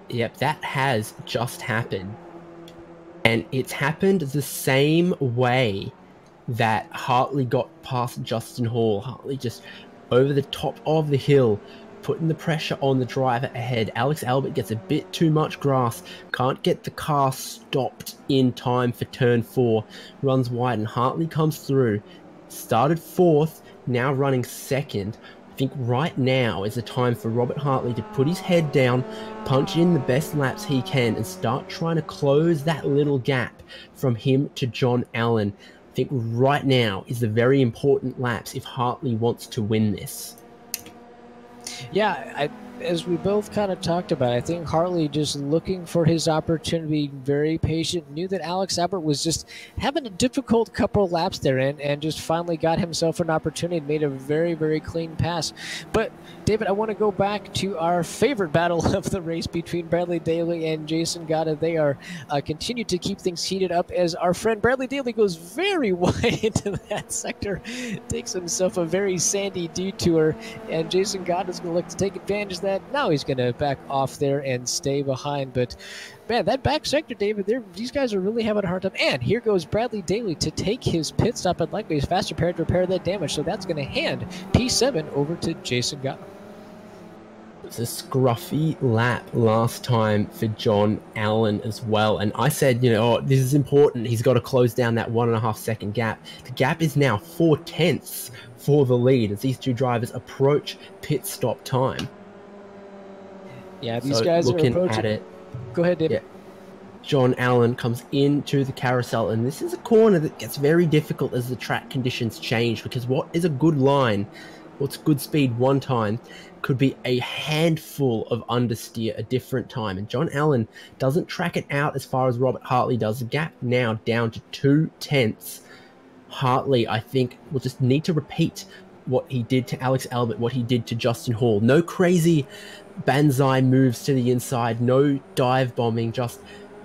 Yep, that has just happened. And it's happened the same way that Hartley got past Justin Hall. Hartley just over the top of the hill, putting the pressure on the driver ahead. Alex Albert gets a bit too much grass, can't get the car stopped in time for turn 4, runs wide, and Hartley comes through. Started 4th, now running 2nd. I think right now is the time for Robert Hartley to put his head down, punch in the best laps he can, and start trying to close that little gap from him to John Allen. I think right now is the very important laps if Hartley wants to win this. Yeah, as we both kind of talked about, I think Hartley just looking for his opportunity, very patient, knew that Alex Albert was just having a difficult couple of laps there and just finally got himself an opportunity and made a very, very clean pass. But, David, I want to go back to our favorite battle of the race between Bradley Daly and Jason Gata. They are continue to keep things heated up as our friend Bradley Daly goes very wide into that sector, takes himself a very sandy detour, and Jason Gata is going to look to take advantage of that. Now he's going to back off there and stay behind. But, man, that back sector, David, these guys are really having a hard time. And here goes Bradley Daly to take his pit stop and likely is fast prepared to repair that damage. So that's going to hand P7 over to Jason Gata. was a scruffy lap last time for John Allen as well. And I said, oh, this is important. He's got to close down that 1.5 second gap. The gap is now 4/10 for the lead as these two drivers approach pit stop time. Yeah, these guys are approaching. At it. Go ahead, David. Yeah. John Allen comes into the carousel, and this is a corner that gets very difficult as the track conditions change, because what is a good line, what's good speed one time, could be a handful of understeer a different time. And John Allen doesn't track it out as far as Robert Hartley does. The gap now down to 2/10. Hartley, I think, will just need to repeat what he did to Alex Albert, what he did to Justin Hall. No crazy banzai moves to the inside, no dive bombing, just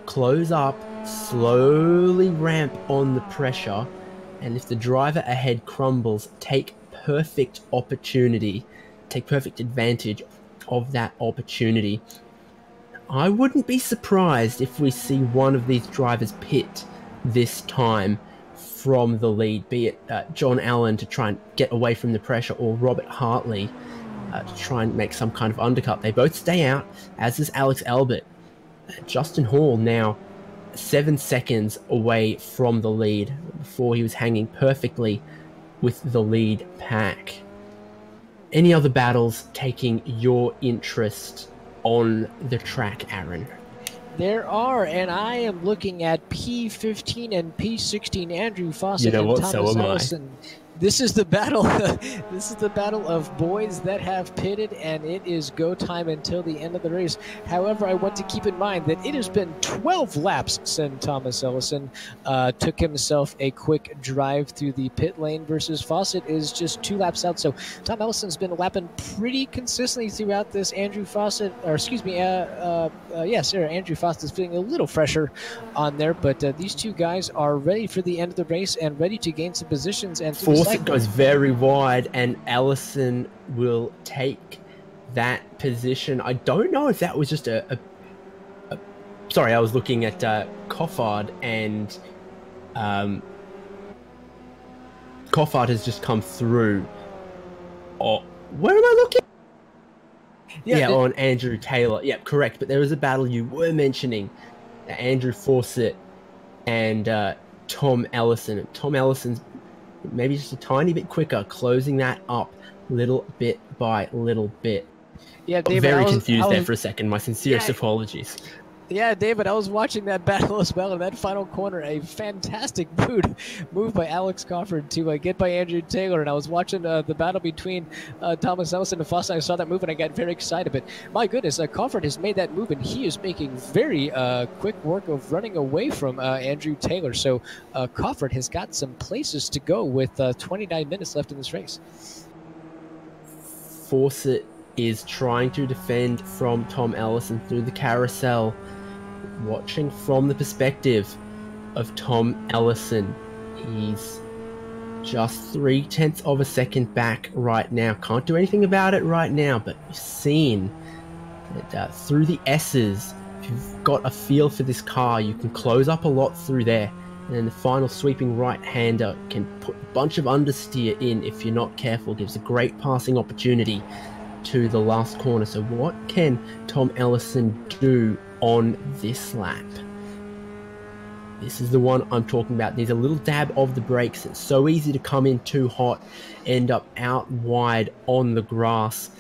close up, slowly ramp on the pressure, and if the driver ahead crumbles, take perfect advantage of that opportunity. I wouldn't be surprised if we see one of these drivers pit this time from the lead, be it John Allen to try and get away from the pressure, or Robert Hartley to try and make some kind of undercut. They both stay out, as is Alex Albert. Justin Hall now 7 seconds away from the lead. Before, he was hanging perfectly with the lead pack. Any other battles taking your interest on the track, Aaron? There are, and I am looking at P15 and P16, Andrew Fawcett and Thomas Ellison. This is the battle. This is the battle of boys that have pitted, and it is go time until the end of the race. However, I want to keep in mind that it has been 12 laps since Thomas Ellison took himself a quick drive through the pit lane versus Fawcett is just 2 laps out. So Tom Ellison's been lapping pretty consistently throughout this. Andrew Fawcett, or excuse me, Andrew Fawcett's feeling a little fresher on there, but these two guys are ready for the end of the race and ready to gain some positions. And Fawcett goes very wide, and Ellison will take that position. I don't know if that was just sorry, I was looking at Coffard, and Coffard has just come through. Oh, where am I looking? Yeah, on Andrew Taylor. Yeah, correct. But there was a battle you were mentioning, Andrew Fawcett and Tom Ellison. And Tom Ellison's maybe just a tiny bit quicker, closing that up little bit by little bit. Yeah, David, very confused there for a second. My sincerest apologies. Yeah, David, I was watching that battle as well in that final corner. A fantastic move by Alex Crawford to get by Andrew Taylor. And I was watching the battle between Thomas Ellison and Fawcett. I saw that move and I got very excited. But my goodness, Crawford has made that move, and he is making very quick work of running away from Andrew Taylor. So Crawford has got some places to go with 29 minutes left in this race. Fawcett is trying to defend from Tom Ellison through the carousel. Watching from the perspective of Tom Ellison, he's just 0.3 of a second back right now. Can't do anything about it right now, but we've seen that through the S's, if you've got a feel for this car, you can close up a lot through there. And then the final sweeping right-hander can put a bunch of understeer in if you're not careful. Gives a great passing opportunity to the last corner. So what can Tom Ellison do on this lap? This is the one I'm talking about. Needs a little dab of the brakes. It's so easy to come in too hot, end up out wide on the grass.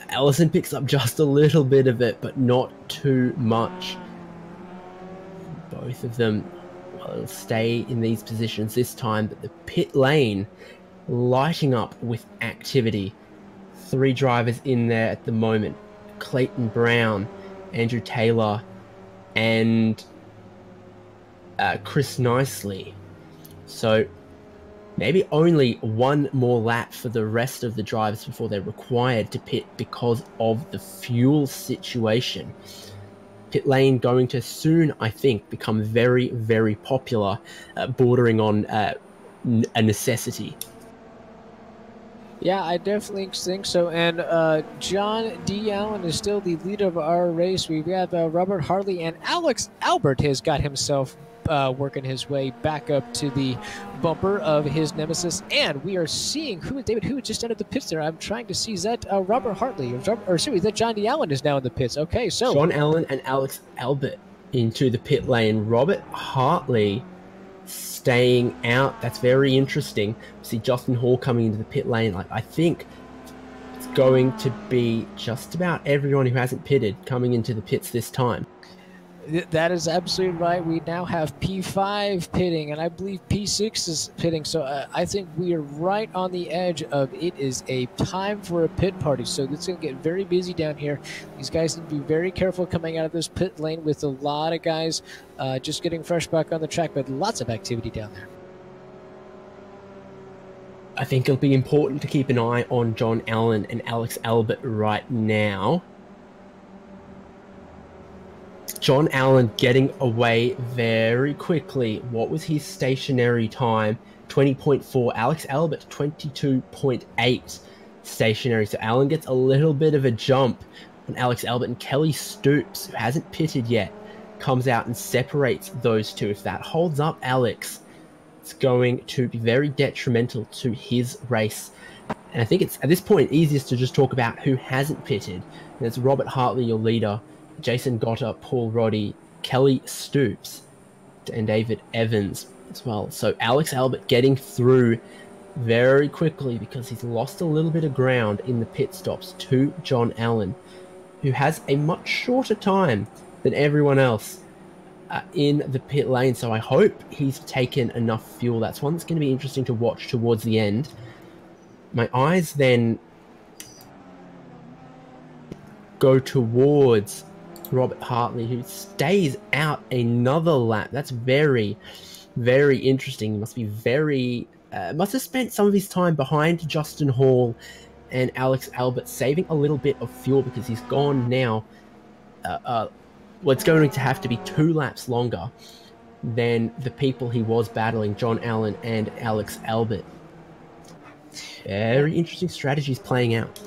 Ellison picks up just a little bit of it, but not too much. Both of them will stay in these positions this time, but the pit lane lighting up with activity. 3 drivers in there at the moment: Clayton Brown, Andrew Taylor, and Chris Nicely. So maybe only one more lap for the rest of the drivers before they're required to pit because of the fuel situation. Pit lane going to soon, I think, become very, very popular, bordering on a necessity. Yeah, I definitely think so. And John D. Allen is still the leader of our race. We've got Robert Hartley, and Alex Albert has got himself working his way back up to the bumper of his nemesis. And we are seeing who just entered the pits there. I'm trying to see, is that Robert Hartley? Or sorry, that Johnny Allen is now in the pits. Okay, so John Allen and Alex Albert into the pit lane. Robert Hartley staying out. That's very interesting. See Justin Hall coming into the pit lane. Like, I think it's going to be just about everyone who hasn't pitted coming into the pits this time. That is absolutely right. We now have P5 pitting, and I believe P6 is pitting. So I think we are right on the edge of it is a time for a pit party. So it's going to get very busy down here. These guys need to be very careful coming out of this pit lane with a lot of guys just getting fresh back on the track, but lots of activity down there. I think it'll be important to keep an eye on John Allen and Alex Albert right now. John Allen getting away very quickly. What was his stationary time? 20.4. Alex Albert, 22.8 stationary. So Allen gets a little bit of a jump on Alex Albert, and Kelly Stoops, who hasn't pitted yet, comes out and separates those two. If that holds up Alex, it's going to be very detrimental to his race. And I think it's, at this point, easiest to just talk about who hasn't pitted. And it's Robert Hartley, your leader, Jason Gotter, Paul Roddy, Kelly Stoops, and David Evans as well. So Alex Albert getting through very quickly because he's lost a little bit of ground in the pit stops to John Allen, who has a much shorter time than everyone else in the pit lane. So I hope he's taken enough fuel. That's one that's going to be interesting to watch towards the end. My eyes then go towards Robert Hartley, who stays out another lap. That's very, very interesting. He must be very... must have spent some of his time behind Justin Hall and Alex Albert, saving a little bit of fuel because he's gone now. Well, it's going to have to be 2 laps longer than the people he was battling, John Allen and Alex Albert. Very interesting strategies playing out.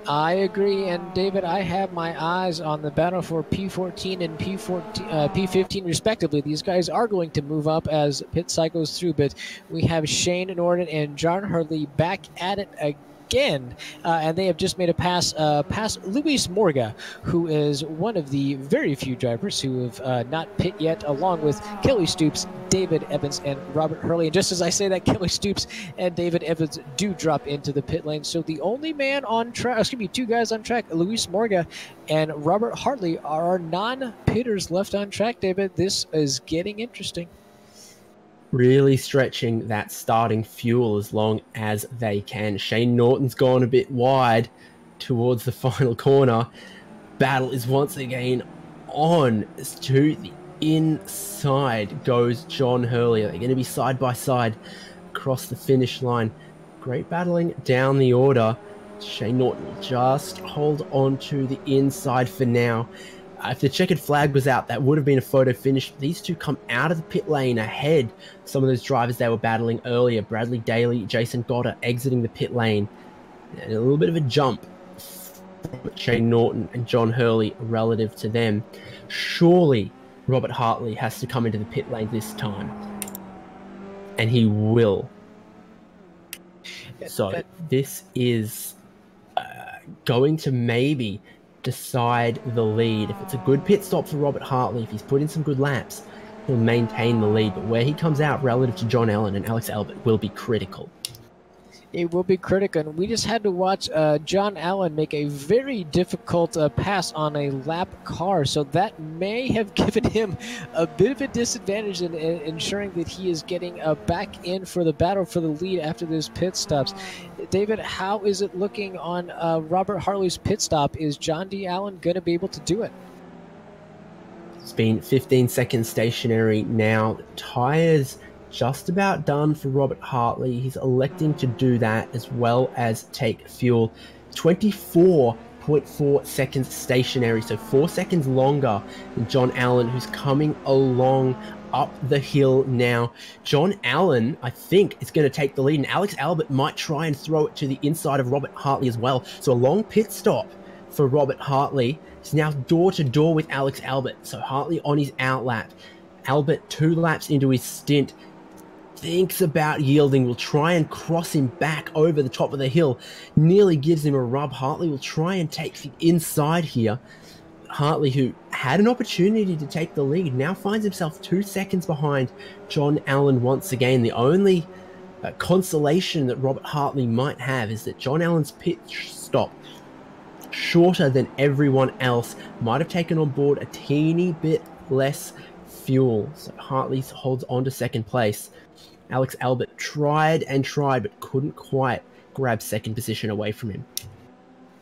I agree, and David, I have my eyes on the battle for P14 and P15 respectively. These guys are going to move up as pit cycles through, but we have Shane Norton and John Hurley back at it again, and they have just made a pass past Luis Morga, who is one of the very few drivers who have not pit yet, along with Kelly Stoops, David Evans, and Robert Hurley. And just as I say that, Kelly Stoops and David Evans do drop into the pit lane. So the only man on track, excuse me, 2 guys on track, Luis Morga and Robert Hartley, are our non-pitters left on track, David. This is getting interesting. Really stretching that starting fuel as long as they can. Shane Norton's gone a bit wide towards the final corner. Battle is once again on. To the inside goes John Hurley. They're going to be side by side across the finish line. Great battling down the order. Shane Norton will just hold on to the inside for now. If the checkered flag was out, that would have been a photo finish. These two come out of the pit lane ahead. Some of those drivers they were battling earlier. Bradley Daly, Jason Gotter exiting the pit lane. And a little bit of a jump from Shane Norton and John Hurley relative to them. Surely Robert Hartley has to come into the pit lane this time. And he will. So this is going to maybe decide the lead. If it's a good pit stop for Robert Hartley, if he's put in some good laps, he'll maintain the lead. But where he comes out relative to John Allen and Alex Albert will be critical. It will be critical, and we just had to watch John Allen make a very difficult pass on a lap car, so that may have given him a bit of a disadvantage in ensuring that he is getting back in for the battle for the lead after those pit stops. David, how is it looking on Robert Hartley's pit stop? Is John D. Allen going to be able to do it? It's been 15 seconds stationary now. The tires just about done for Robert Hartley. He's electing to do that as well as take fuel. 24.4 seconds stationary, so 4 seconds longer than John Allen, who's coming along up the hill now. John Allen, I think, is going to take the lead, and Alex Albert might try and throw it to the inside of Robert Hartley as well. So a long pit stop for Robert Hartley. He's now door to door with Alex Albert. So Hartley on his outlap. Albert, 2 laps into his stint, thinks about yielding, will try and cross him back over the top of the hill, nearly gives him a rub. Hartley will try and take the inside here. Hartley, who had an opportunity to take the lead, now finds himself 2 seconds behind John Allen once again. The only consolation that Robert Hartley might have is that John Allen's pit stop, shorter than everyone else, might have taken on board a teeny bit less fuel. So Hartley holds on to second place. Alex Albert tried and tried, but couldn't quite grab second position away from him.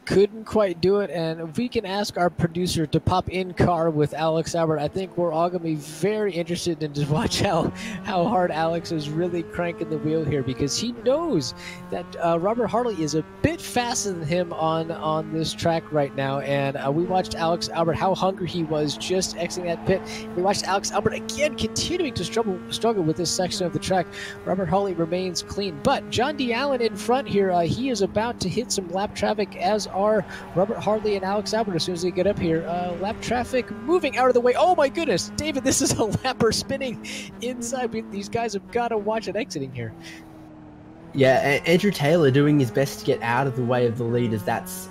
Couldn't quite do it, and if we can ask our producer to pop in car with Alex Albert, I think we're all going to be very interested in to watch how hard Alex is really cranking the wheel here, because he knows that Robert Hartley is a bit faster than him on this track right now. And we watched Alex Albert, how hungry he was just exiting that pit. We watched Alex Albert again continuing to struggle with this section of the track. Robert Hartley remains clean, but John D. Allen in front here, he is about to hit some lap traffic, as are Robert Hartley and Alex Albert as soon as they get up here. Lap traffic moving out of the way. Oh my goodness, David, this is a lapper spinning inside. These guys have got to watch it exiting here. Yeah, Andrew Taylor doing his best to get out of the way of the leaders. That's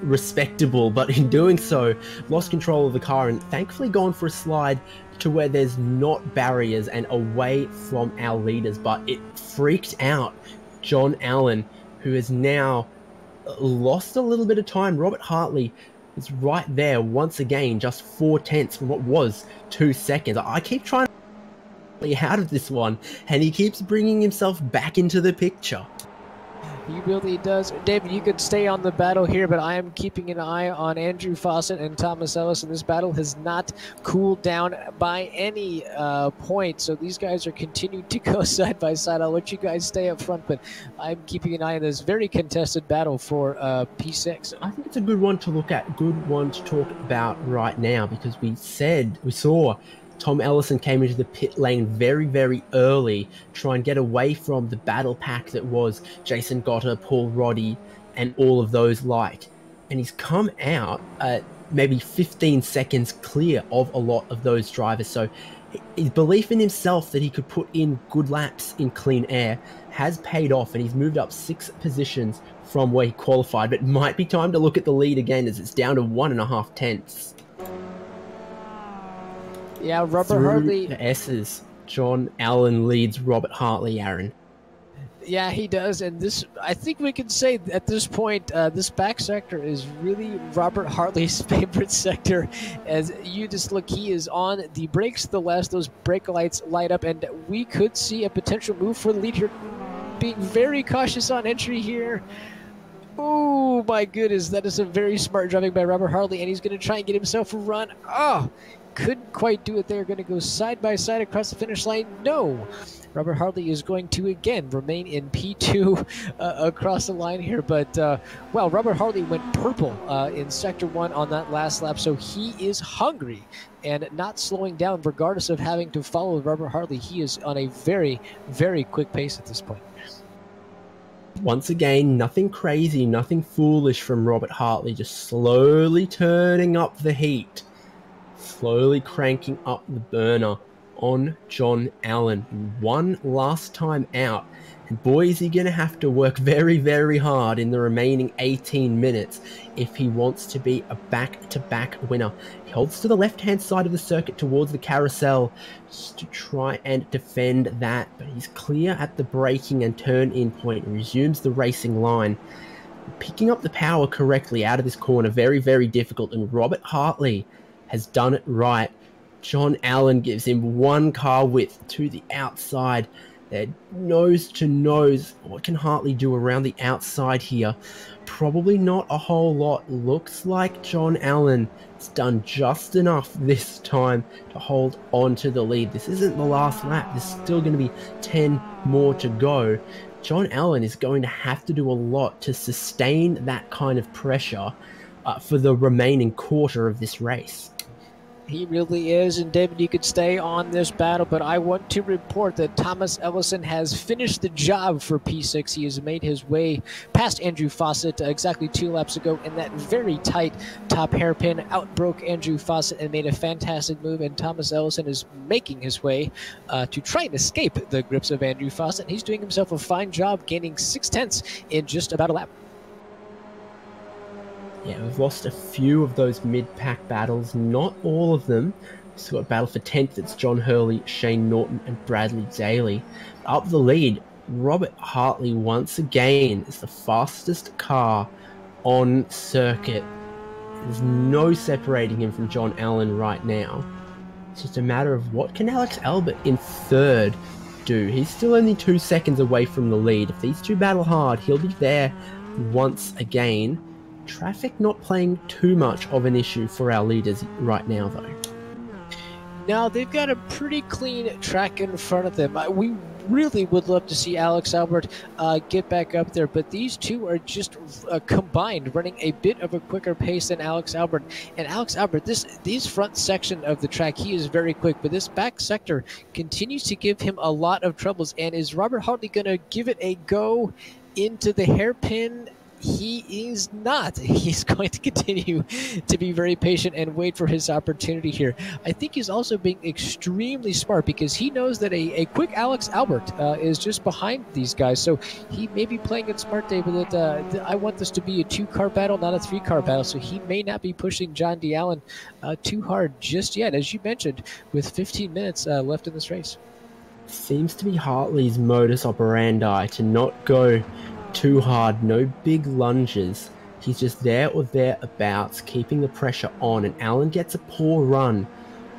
respectable, but in doing so, lost control of the car and thankfully gone for a slide to where there's not barriers and away from our leaders. But it freaked out John Allen, who is now lost a little bit of time. Robert Hartley is right there once again, just 4/10 from what was 2 seconds. I keep trying to get out of this one, and he keeps bringing himself back into the picture. He really does. David, you could stay on the battle here, but I am keeping an eye on Andrew Fawcett and Thomas Ellis, and this battle has not cooled down by any point. So these guys are continuing to go side by side. I'll let you guys stay up front, but I'm keeping an eye on this very contested battle for P6. I think it's a good one to look at, good one to talk about right now, because we saw Tom Ellison came into the pit lane very, very early, try and get away from the battle pack that was Jason Gotter, Paul Roddy, and all of those like. And he's come out maybe 15 seconds clear of a lot of those drivers. So his belief in himself that he could put in good laps in clean air has paid off, and he's moved up 6 positions from where he qualified. But it might be time to look at the lead again, as it's down to 1.5 tenths. Yeah, Robert Hartley. The S's. John Allen leads Robert Hartley, Aaron. Yeah, he does, and this, I think we can say at this point, this back sector is really Robert Hartley's favorite sector. As you just look, he is on the brakes to the left, those brake lights light up, and we could see a potential move for the lead here. Being very cautious on entry here. Oh my goodness, that is a very smart driving by Robert Hartley, and he's going to try and get himself a run. Oh, couldn't quite do it there. Going to go side by side across the finish line. No. Robert Hartley is going to again remain in P2 across the line here. But, well, Robert Hartley went purple in Sector 1 on that last lap. So he is hungry and not slowing down regardless of having to follow Robert Hartley. He is on a very, very quick pace at this point. Once again, nothing crazy, nothing foolish from Robert Hartley. Just slowly turning up the heat. Slowly cranking up the burner on John Allen. One last time out. And boy, is he going to have to work very, very hard in the remaining 18 minutes if he wants to be a back-to-back winner. He holds to the left-hand side of the circuit towards the carousel just to try and defend that. But he's clear at the braking and turn-in point and resumes the racing line. Picking up the power correctly out of this corner, very, very difficult. And Robert Hartley has done it right. John Allen gives him one car width to the outside. They're nose to nose. What can Hartley do around the outside here? Probably not a whole lot. Looks like John Allen has done just enough this time to hold on to the lead. This isn't the last lap. There's still going to be 10 more to go. John Allen is going to have to do a lot to sustain that kind of pressure for the remaining quarter of this race. He really is. And David, you could stay on this battle, but I want to report that Thomas Ellison has finished the job for P6. He has made his way past Andrew Fawcett exactly 2 laps ago in that very tight top hairpin. Outbroke Andrew Fawcett and made a fantastic move, and Thomas Ellison is making his way to try and escape the grips of Andrew Fawcett. He's doing himself a fine job, gaining 6/10 in just about a lap. Yeah, we've lost a few of those mid-pack battles, not all of them. We've still got a battle for 10th. It's John Hurley, Shane Norton, and Bradley Daly. Up the lead, Robert Hartley once again is the fastest car on circuit. There's no separating him from John Allen right now. It's just a matter of what can Alex Albert in third do. He's still only 2 seconds away from the lead. If these two battle hard, he'll be there once again. Traffic not playing too much of an issue for our leaders right now, though. Now, they've got a pretty clean track in front of them. We really would love to see Alex Albert get back up there, but these two are just combined running a bit of a quicker pace than Alex Albert. And Alex Albert, this front section of the track, he is very quick, but this back sector continues to give him a lot of troubles. And is Robert Hartley going to give it a go into the hairpin? He is not. He's going to continue to be very patient and wait for his opportunity here. I think he's also being extremely smart because he knows that a quick Alex Albert is just behind these guys. So he may be playing it smart, David, that I want this to be a 2-car battle, not a 3-car battle. So he may not be pushing John D. Allen too hard just yet, as you mentioned, with 15 minutes left in this race. Seems to be Hartley's modus operandi to not go too hard, no big lunges. He's just there or thereabouts, keeping the pressure on, and Allen gets a poor run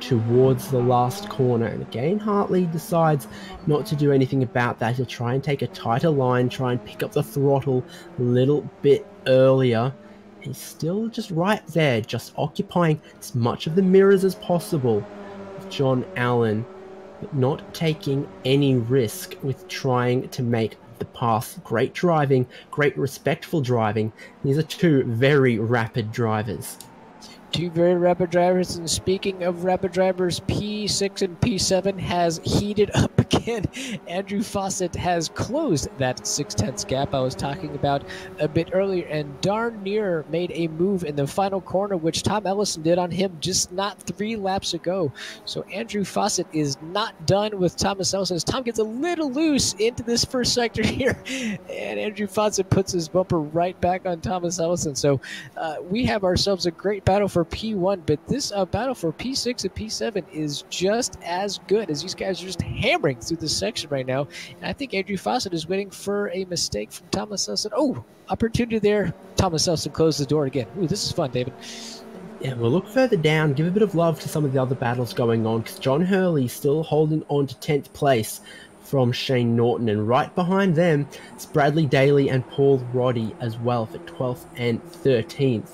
towards the last corner. And again, Hartley decides not to do anything about that. He'll try and take a tighter line, try and pick up the throttle a little bit earlier. He's still just right there, just occupying as much of the mirrors as possible with John Allen, but not taking any risk with trying to make the pass. Great driving, great respectful driving. These are two very rapid drivers. Two very rapid drivers, and speaking of rapid drivers, P6 and P7 has heated up again. Andrew Fawcett has closed that 6/10 gap I was talking about a bit earlier, and darn near made a move in the final corner, which Tom Ellison did on him just not 3 laps ago. So Andrew Fawcett is not done with Thomas Ellison. As Tom gets a little loose into this first sector here, and Andrew Fawcett puts his bumper right back on Thomas Ellison. So we have ourselves a great battle for P1, but this battle for P6 and P7 is just as good, as these guys are just hammering through this section right now. And I think Andrew Fawcett is waiting for a mistake from Thomas Ellison. Oh, opportunity there. Thomas Ellison closed the door again. Ooh, this is fun, David. Yeah, we'll look further down, give a bit of love to some of the other battles going on, because John Hurley still holding on to 10th place from Shane Norton, and right behind them it's Bradley Daly and Paul Roddy as well for 12th and 13th.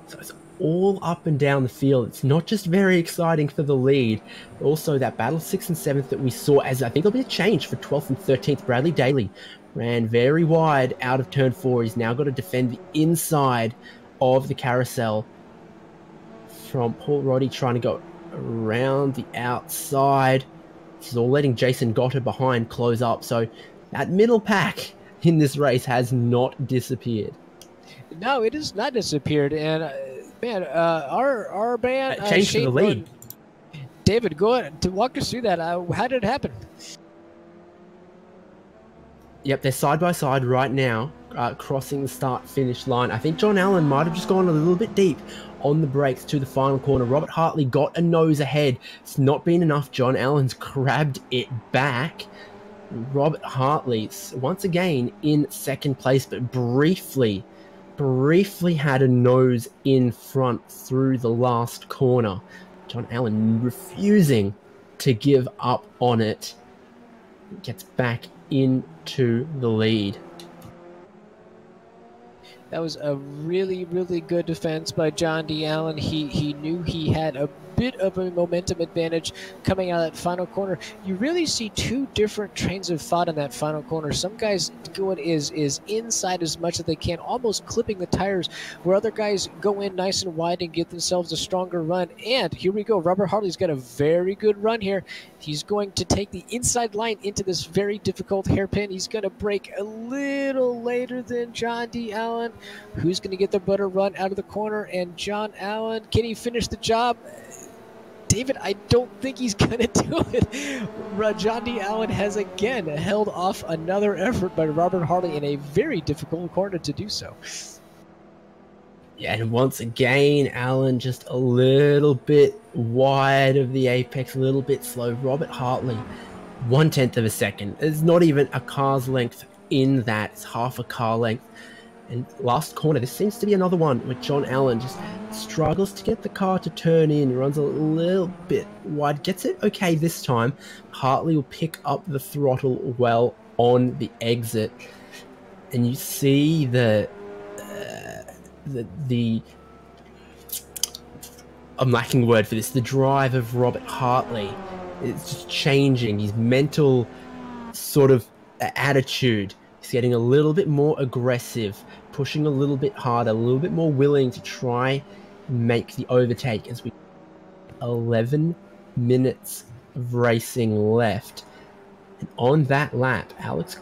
So it's all up and down the field. It's not just very exciting for the lead, but also that battle 6th and 7th that we saw, as I think there'll be a change for 12th and 13th. Bradley Daly ran very wide out of turn 4. He's now got to defend the inside of the carousel from Paul Roddy, trying to go around the outside. This is all letting Jason Gotter behind close up. So that middle pack in this race has not disappeared. No, it has not disappeared. And man, our man changed to the lead. David, go ahead to walk us through that. How did it happen? Yep, they're side by side right now, crossing the start-finish line. I think John Allen might have just gone a little bit deep on the brakes to the final corner. Robert Hartley got a nose ahead. It's not been enough. John Allen's grabbed it back. Robert Hartley, once again, in second place, but briefly had a nose in front through the last corner. John Allen refusing to give up on it. Gets back into the lead. That was a really, really good defense by John D. Allen. He knew he had a bit of a momentum advantage coming out of that final corner. You really see two different trains of thought in that final corner. Some guys going is inside as much as they can, almost clipping the tires, where other guys go in nice and wide and get themselves a stronger run. And here we go. Robert Hartley's got a very good run here. He's going to take the inside line into this very difficult hairpin. He's going to brake a little later than John D. Allen. Who's going to get the better run out of the corner? And John Allen, can he finish the job? David, I don't think he's going to do it. John D. Allen has again held off another effort by Robert Hartley in a very difficult corner to do so. Yeah, and once again, Allen just a little bit wide of the apex, a little bit slow. Robert Hartley, 1/10 of a second. It's not even a car's length in that. It's half a car length. And last corner, this seems to be another one where John Allen just struggles to get the car to turn in, runs a little bit wide, gets it okay this time. Hartley will pick up the throttle well on the exit. And you see the I'm lacking a word for this, the drive of Robert Hartley. It's just changing his mental sort of attitude. He's getting a little bit more aggressive, pushing a little bit harder, a little bit more willing to try and make the overtake as we 11 minutes of racing left. And on that lap, Alex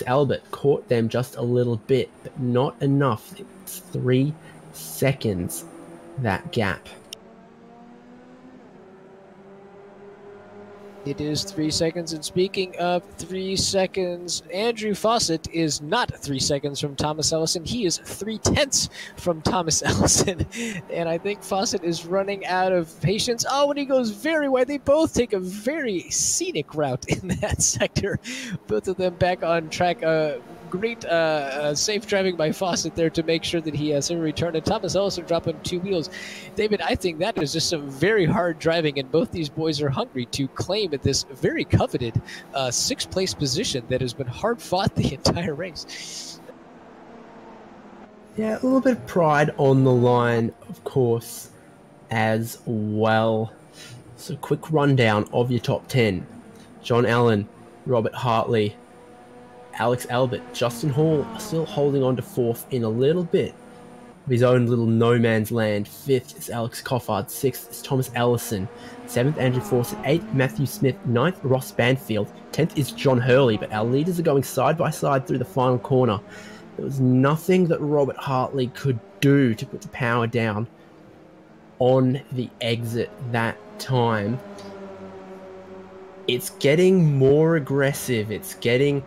Albert caught them just a little bit, but not enough. It's 3 seconds, that gap. It is 3 seconds, and speaking of 3 seconds, Andrew Fawcett is not 3 seconds from Thomas Ellison. He is 3/10 from Thomas Ellison, and I think Fawcett is running out of patience. Oh, and he goes very wide. They both take a very scenic route in that sector. Both of them back on track. Great safe driving by Fawcett there to make sure that he has a return, and Thomas Ellison dropping 2 wheels. David, I think that is just some very hard driving, and both these boys are hungry to claim this very coveted 6th place position that has been hard fought the entire race. Yeah, a little bit of pride on the line, of course, as well. So quick rundown of your top 10. John Allen, Robert Hartley, Alex Albert, Justin Hall still holding on to 4th in a little bit of his own little no man's land. 5th is Alex Coffard, 6th is Thomas Ellison, 7th Andrew Fawcett, 8th Matthew Smith, 9th Ross Banfield, 10th is John Hurley, but our leaders are going side by side through the final corner. There was nothing that Robert Hartley could do to put the power down on the exit that time. It's getting more aggressive, it's getting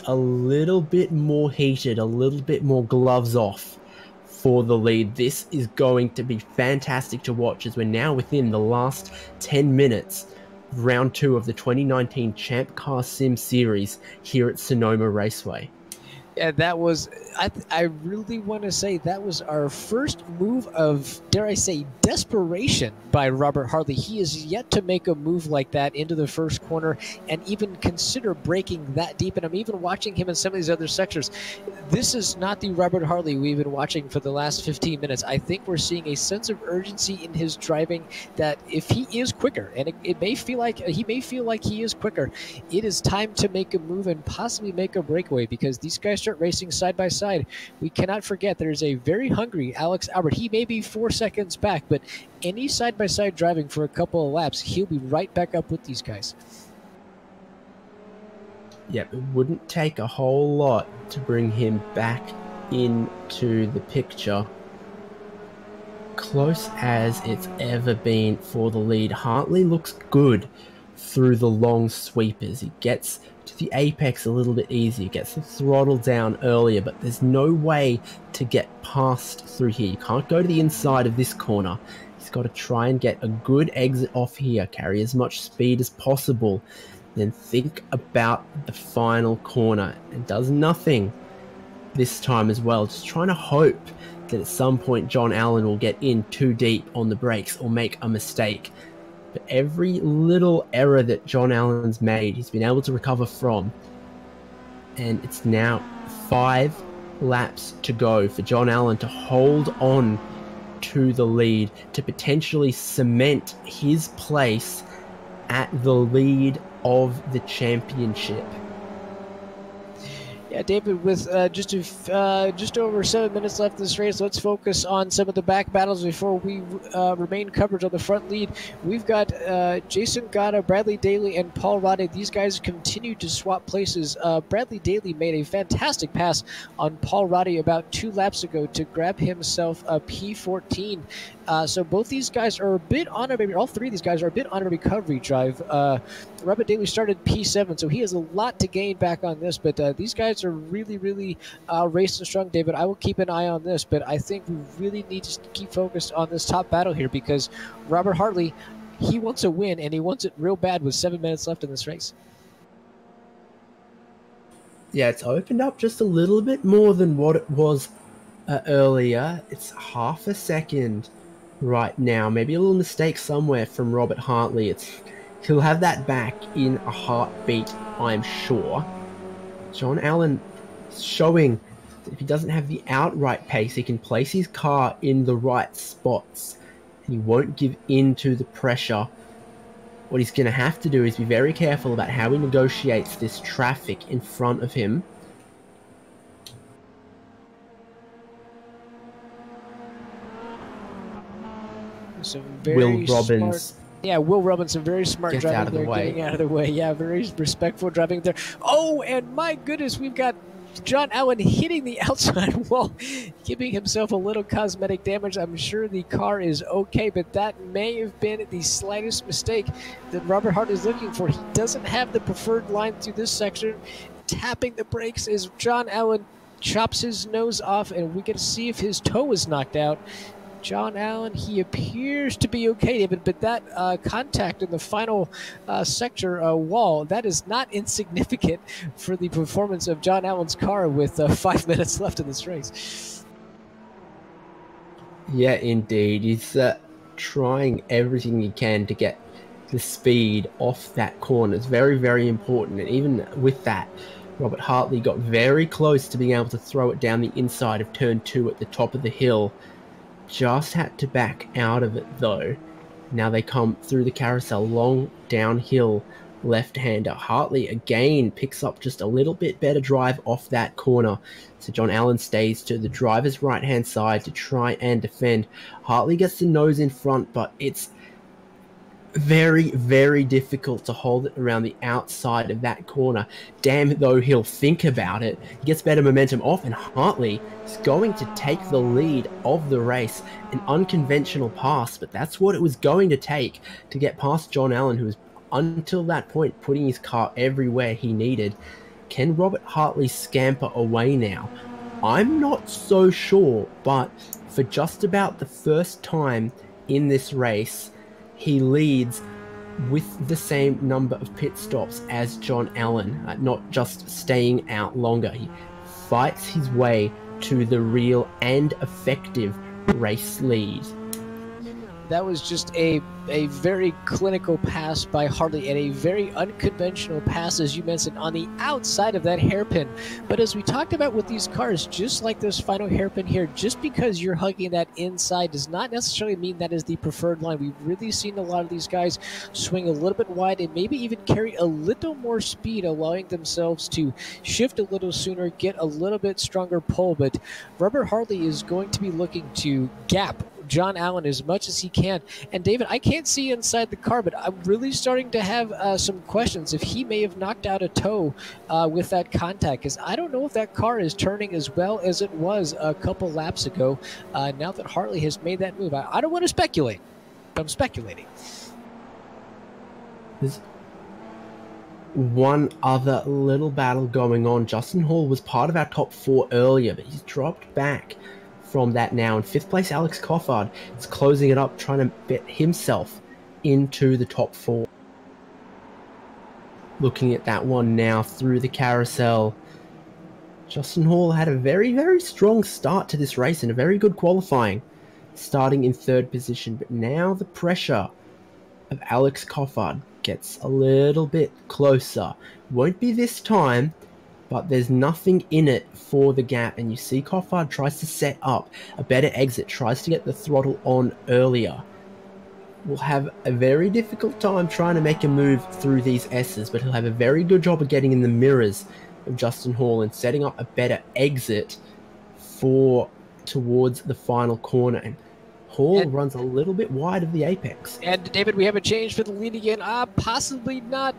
a little bit more heated, a little bit more gloves off for the lead. This is going to be fantastic to watch as we're now within the last 10 minutes of round 2 of the 2019 ChampCar Sim Series here at Sonoma Raceway. Yeah, that was, I really want to say that was our first move of, dare I say, desperation by Robert Hartley. He is yet to make a move like that into the first corner and even consider braking that deep. And I'm even watching him in some of these other sectors. This is not the Robert Hartley we've been watching for the last 15 minutes. I think we're seeing a sense of urgency in his driving that if he is quicker, and it may feel like he is quicker, it is time to make a move and possibly make a breakaway, because these guys start racing side by side. We cannot forget there's a very hungry Alex Albert. He may be 4 seconds back, but any side-by-side driving for a couple of laps, he'll be right back up with these guys. Yep, it wouldn't take a whole lot to bring him back into the picture. Close as it's ever been for the lead. Hartley looks good through the long sweepers. He gets to the apex a little bit easier, gets the throttle down earlier, but there's no way to get past through here. You can't go to the inside of this corner. He's got to try and get a good exit off here, carry as much speed as possible, then think about the final corner. It does nothing this time as well, just trying to hope that at some point John Allen will get in too deep on the brakes or make a mistake. But every little error that John Allen's made, he's been able to recover from. And it's now 5 laps to go for John Allen to hold on to the lead, to potentially cement his place at the lead of the championship. Yeah, David, with just over 7 minutes left in this race, let's focus on some of the back battles before we remain coverage on the front lead. We've got Jason Gata, Bradley Daly, and Paul Roddy. These guys continue to swap places. Bradley Daly made a fantastic pass on Paul Roddy about 2 laps ago to grab himself a P14. So both these guys are a bit on all 3 of these guys are a bit on a recovery drive. Robert Daly started P7, so he has a lot to gain back on this, but these guys are really, really racing strong, David. I will keep an eye on this, but I think we really need to keep focused on this top battle here because Robert Hartley, he wants a win, and he wants it real bad with 7 minutes left in this race. Yeah, it's opened up just a little bit more than what it was earlier. It's half a second right now. Maybe a little mistake somewhere from Robert Hartley. He'll have that back in a heartbeat, I'm sure. John Allen showing that if he doesn't have the outright pace, he can place his car in the right spots. He won't give in to the pressure. What he's going to have to do is be very careful about how he negotiates this traffic in front of him. Will Robbins. Yeah, Will Robinson, very smart driving out of there, the way. getting out of the way. Yeah, very respectful driving there. Oh, and my goodness, we've got John Allen hitting the outside wall, giving himself a little cosmetic damage. I'm sure the car is okay, but that may have been the slightest mistake that Robert Hart is looking for. He doesn't have the preferred line through this section. Tapping the brakes as John Allen chops his nose off, and we get to see if his toe is knocked out. John Allen, he appears to be okay, David, but that contact in the final sector wall, that is not insignificant for the performance of John Allen's car with 5 minutes left in this race. Yeah, indeed. He's trying everything he can to get the speed off that corner. It's very, very important. And even with that, Robert Hartley got very close to being able to throw it down the inside of turn 2 at the top of the hill. Just had to back out of it though. Now they come through the carousel, long downhill left-hander. Hartley again picks up just a little bit better drive off that corner. So John Allen stays to the driver's right-hand side to try and defend. Hartley gets the nose in front, but it's very, very difficult to hold it around the outside of that corner. Damn, though, he'll think about it. He gets better momentum off, and Hartley is going to take the lead of the race. An unconventional pass, but that's what it was going to take to get past John Allen, who was, until that point, putting his car everywhere he needed. Can Robert Hartley scamper away now? I'm not so sure, but for just about the first time in this race, he leads with the same number of pit stops as John Allen, not just staying out longer. He fights his way to the real and effective race lead. That was just a very clinical pass by Hartley and a very unconventional pass, as you mentioned, on the outside of that hairpin. But as we talked about with these cars, just like this final hairpin here, just because you're hugging that inside does not necessarily mean that is the preferred line. We've really seen a lot of these guys swing a little bit wide and maybe even carry a little more speed, allowing themselves to shift a little sooner, get a little bit stronger pull. But Robert Hartley is going to be looking to gap John Allen as much as he can. And David, I can't see inside the car, but I'm really starting to have some questions if he may have knocked out a toe with that contact, because I don't know if that car is turning as well as it was a couple laps ago now that Hartley has made that move. I don't want to speculate, but I'm speculating. There's one other little battle going on. Justin Hall was part of our top 4 earlier, but he's dropped back from that now. In 5th place, Alex Coffard is closing it up, trying to bet himself into the top 4. Looking at that one now through the carousel. Justin Hall had a very, very strong start to this race and a very good qualifying, starting in 3rd position. But now the pressure of Alex Coffard gets a little bit closer. Won't be this time, but there's nothing in it for the gap, and you see Coffard tries to set up a better exit, tries to get the throttle on earlier. Will have a very difficult time trying to make a move through these S's, but he'll have a very good job of getting in the mirrors of Justin Hall and setting up a better exit towards the final corner. And Hall runs a little bit wide of the apex. And David, we have a change for the lead again. Possibly not.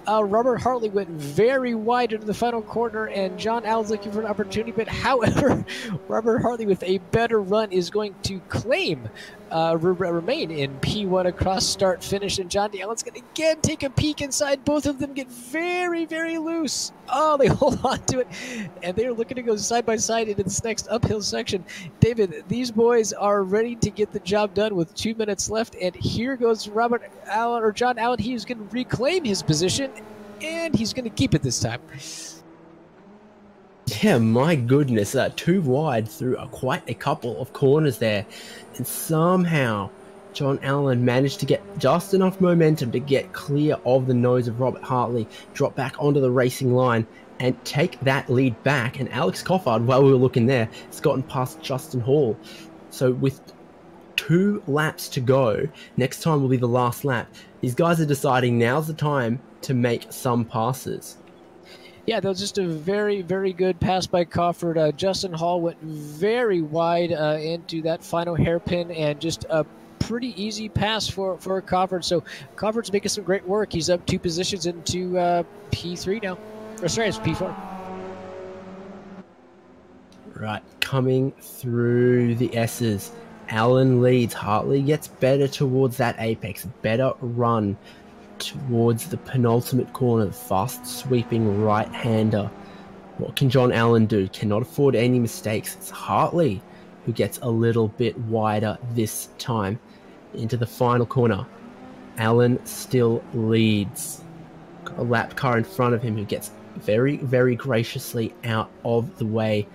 Robert Hartley went very wide into the final corner, and John Allen's looking for an opportunity. But however, Robert Hartley with a better run is going to remain in P1 across start finish, and John Allen's going to again take a peek inside. Both of them get very, very loose. Oh, they hold on to it, and they're looking to go side by side into this next uphill section. David, these boys are ready to get the job done with 2 minutes left, and here goes Robert Allen, or John Allen. He's going to reclaim his position, and he's going to keep it this time. Yeah, my goodness, too wide through quite a couple of corners there. And somehow, John Allen managed to get just enough momentum to get clear of the nose of Robert Hartley, drop back onto the racing line, and take that lead back. And Alex Coffard, while we were looking there, has gotten past Justin Hall. So with 2 laps to go, next time will be the last lap. These guys are deciding now's the time to make some passes. Yeah, that was just a very, very good pass by Coffard. Justin Hall went very wide into that final hairpin, and just a pretty easy pass for Coffard. So Coffard's making some great work. He's up 2 positions into P3 now. Or sorry, it's P4. Right, coming through the S's. Allen leads. Hartley gets better towards that apex. Better run towards the penultimate corner, the fast sweeping right-hander. What can John Allen do? Cannot afford any mistakes. It's Hartley who gets a little bit wider this time into the final corner. Allen still leads. Got a lap car in front of him who gets very, very graciously out of the way.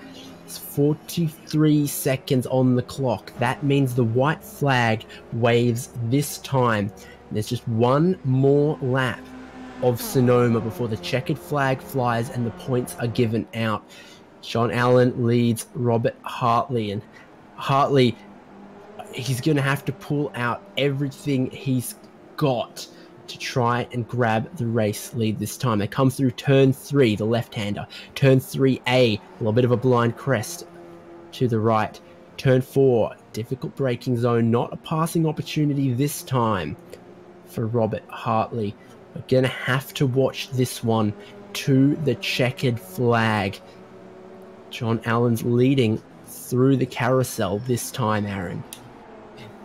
It's 43 seconds on the clock. That means the white flag waves this time. There's just one more lap of Sonoma before the checkered flag flies and the points are given out. John Allen leads Robert Hartley, and Hartley, he's going to have to pull out everything he's got to try and grab the race lead this time. They come through turn 3, the left-hander. Turn 3A, a little bit of a blind crest to the right. Turn 4, difficult braking zone, not a passing opportunity this time for Robert Hartley. We're going to have to watch this one to the checkered flag. John Allen's leading through the carousel this time, Aaron.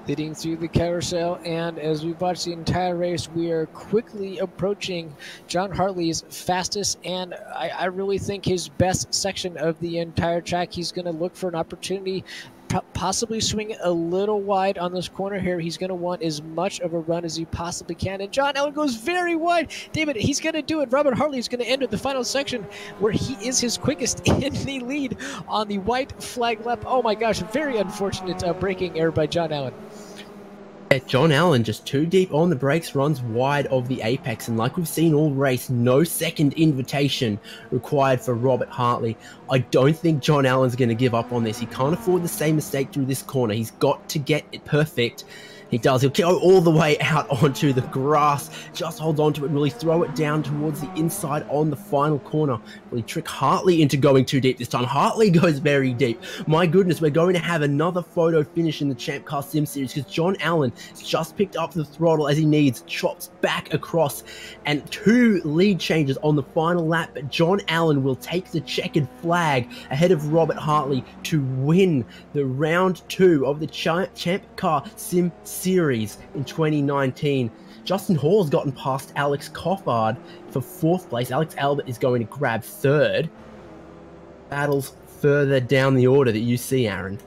Leading through the carousel, and as we watch the entire race, we are quickly approaching John Hartley's fastest and I really think his best section of the entire track. He's going to look for an opportunity, possibly swing a little wide on this corner here. He's going to want as much of a run as he possibly can, and John Allen goes very wide. David, he's going to do it. Robert Hartley is going to enter the final section where he is his quickest in the lead on the white flag lap. Oh my gosh, very unfortunate braking error by John Allen. John Allen just too deep on the brakes, runs wide of the apex, and like we've seen all race, no second invitation required for Robert Hartley. I don't think John Allen's going to give up on this. He can't afford the same mistake through this corner. He's got to get it perfect. He does. He'll go all the way out onto the grass. Just holds on to it. Will he throw it down towards the inside on the final corner? Will he trick Hartley into going too deep this time? Hartley goes very deep. My goodness, we're going to have another photo finish in the ChampCar Sim Series because John Allen just picked up the throttle as he needs, chops back across, and 2 lead changes on the final lap. But John Allen will take the checkered flag ahead of Robert Hartley to win the round 2 of the ChampCar Sim Series in 2019. Justin Hall's gotten past Alex Coffard for 4th place. Alex Albert is going to grab 3rd. Battles further down the order that you see, Aaron.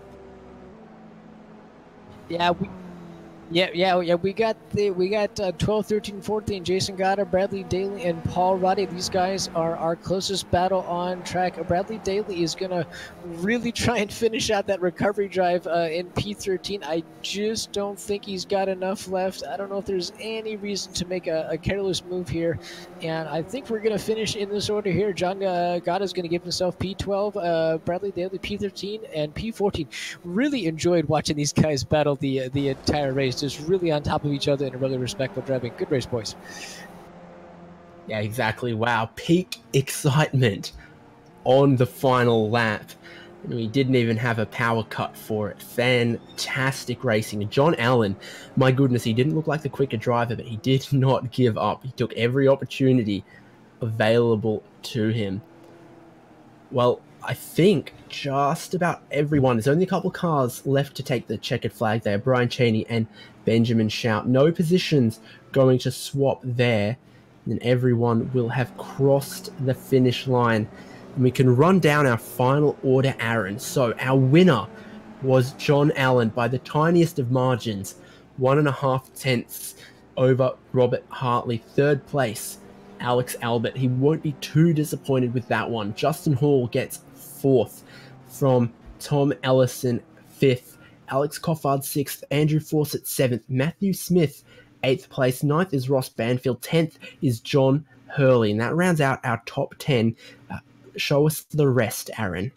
Yeah, Yeah. We got 12, 13, 14. Jason Goddard, Bradley Daly, and Paul Roddy. These guys are our closest battle on track. Bradley Daly is gonna really try and finish out that recovery drive in P13. I just don't think he's got enough left. I don't know if there's any reason to make a careless move here, and I think we're gonna finish in this order here. John Goddard's gonna give himself P12, Bradley Daly P13, and P14. Really enjoyed watching these guys battle the entire race. Just really on top of each other in a really respectful driving. Good race, boys. Yeah, exactly. Wow, peak excitement on the final lap. And we didn't even have a power cut for it. Fantastic racing. And John Allen, my goodness, he didn't look like the quicker driver, but he did not give up. He took every opportunity available to him. Well, I think just about everyone, there's only a couple cars left to take the checkered flag there. Brian Cheney and Benjamin Shout. No positions going to swap there. And everyone will have crossed the finish line. And we can run down our final order, Aaron. So our winner was John Allen by the tiniest of margins, 1.5 tenths over Robert Hartley. Third place, Alex Albert. He won't be too disappointed with that one. Justin Hall gets fourth from Tom Ellison, fifth. Alex Coffard, sixth. Andrew Fawcett, seventh. Matthew Smith, eighth place. Ninth is Ross Banfield. 10th is John Hurley. And that rounds out our top 10. Show us the rest, Aaron.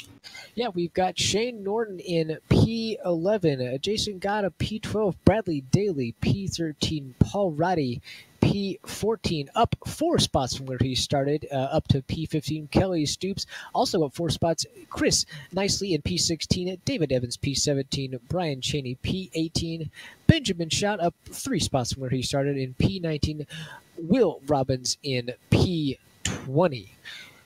Yeah, we've got Shane Norton in P11, Jason Gotta P12, Bradley Daly P13, Paul Roddy P14, up 4 spots from where he started, up to P15. Kelly Stoops also up 4 spots. Chris Nicely in P16, David Evans P17, Brian Cheney P18, Benjamin Schott up 3 spots from where he started in P19, Will Robbins in P20.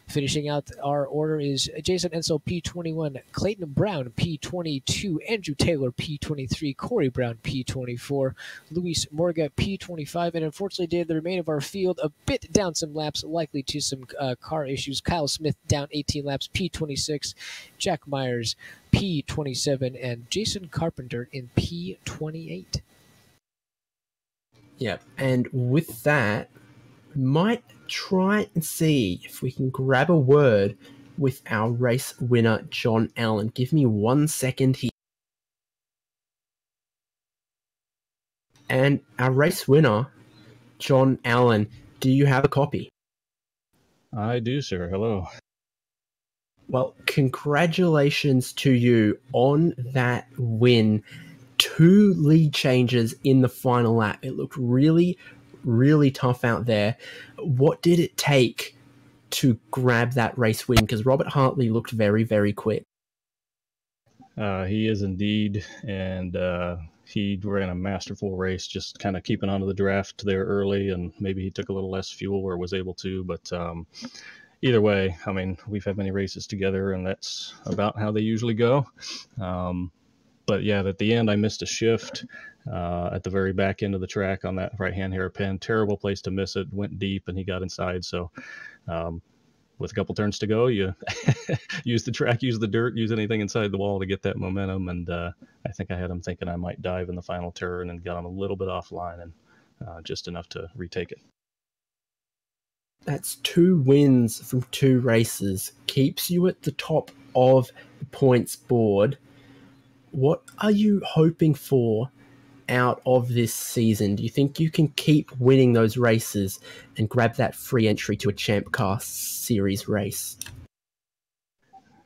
Finishing out our order is Jason Ensel, P21, Clayton Brown, P22, Andrew Taylor, P23, Corey Brown, P24, Luis Morga, P25, and unfortunately did the remainder of our field a bit down some laps, likely to some car issues. Kyle Smith down 18 laps, P26, Jack Myers, P27, and Jason Carpenter in P28. Yep, and with that, might try and see if we can grab a word with our race winner, John Allen. Give me 1 second here. And our race winner, John Allen, do you have a copy? I do, sir. Hello. Well, congratulations to you on that win. 2 lead changes in the final lap. It looked really tough out there. What did it take to grab that race win? Because Robert Hartley looked very, very quick. He is indeed, and he ran a masterful race, just kind of keeping onto the draft there early, and maybe he took a little less fuel or was able to, but either way, I mean, we've had many races together, and that's about how they usually go. But yeah, at the end, I missed a shift at the very back end of the track on that right-hand hairpin. Terrible place to miss it. Went deep, and he got inside. So with a couple turns to go, you use the track, use the dirt, use anything inside the wall to get that momentum. And I think I had him thinking I might dive in the final turn and got him a little bit offline and just enough to retake it. That's 2 wins from 2 races. Keeps you at the top of the points board. What are you hoping for out of this season? Do you think you can keep winning those races and grab that free entry to a ChampCar series race?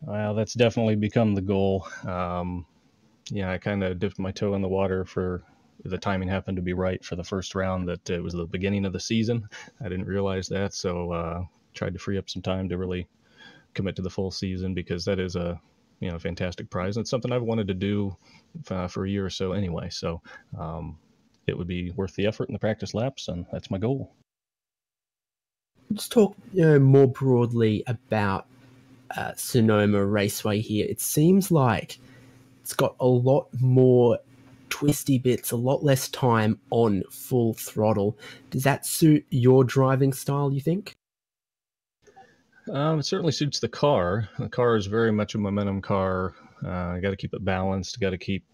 Well, that's definitely become the goal. Yeah, I kind of dipped my toe in the water for the timing happened to be right for the first round, that it was the beginning of the season. I didn't realize that, so tried to free up some time to really commit to the full season, because that is a fantastic prize. And it's something I've wanted to do for a year or so anyway. So it would be worth the effort in the practice laps, and that's my goal. Let's talk more broadly about Sonoma Raceway here. It seems like it's got a lot more twisty bits, a lot less time on full throttle. Does that suit your driving style, you think? It certainly suits the car. The car is very much a momentum car. You got to keep it balanced. Got to keep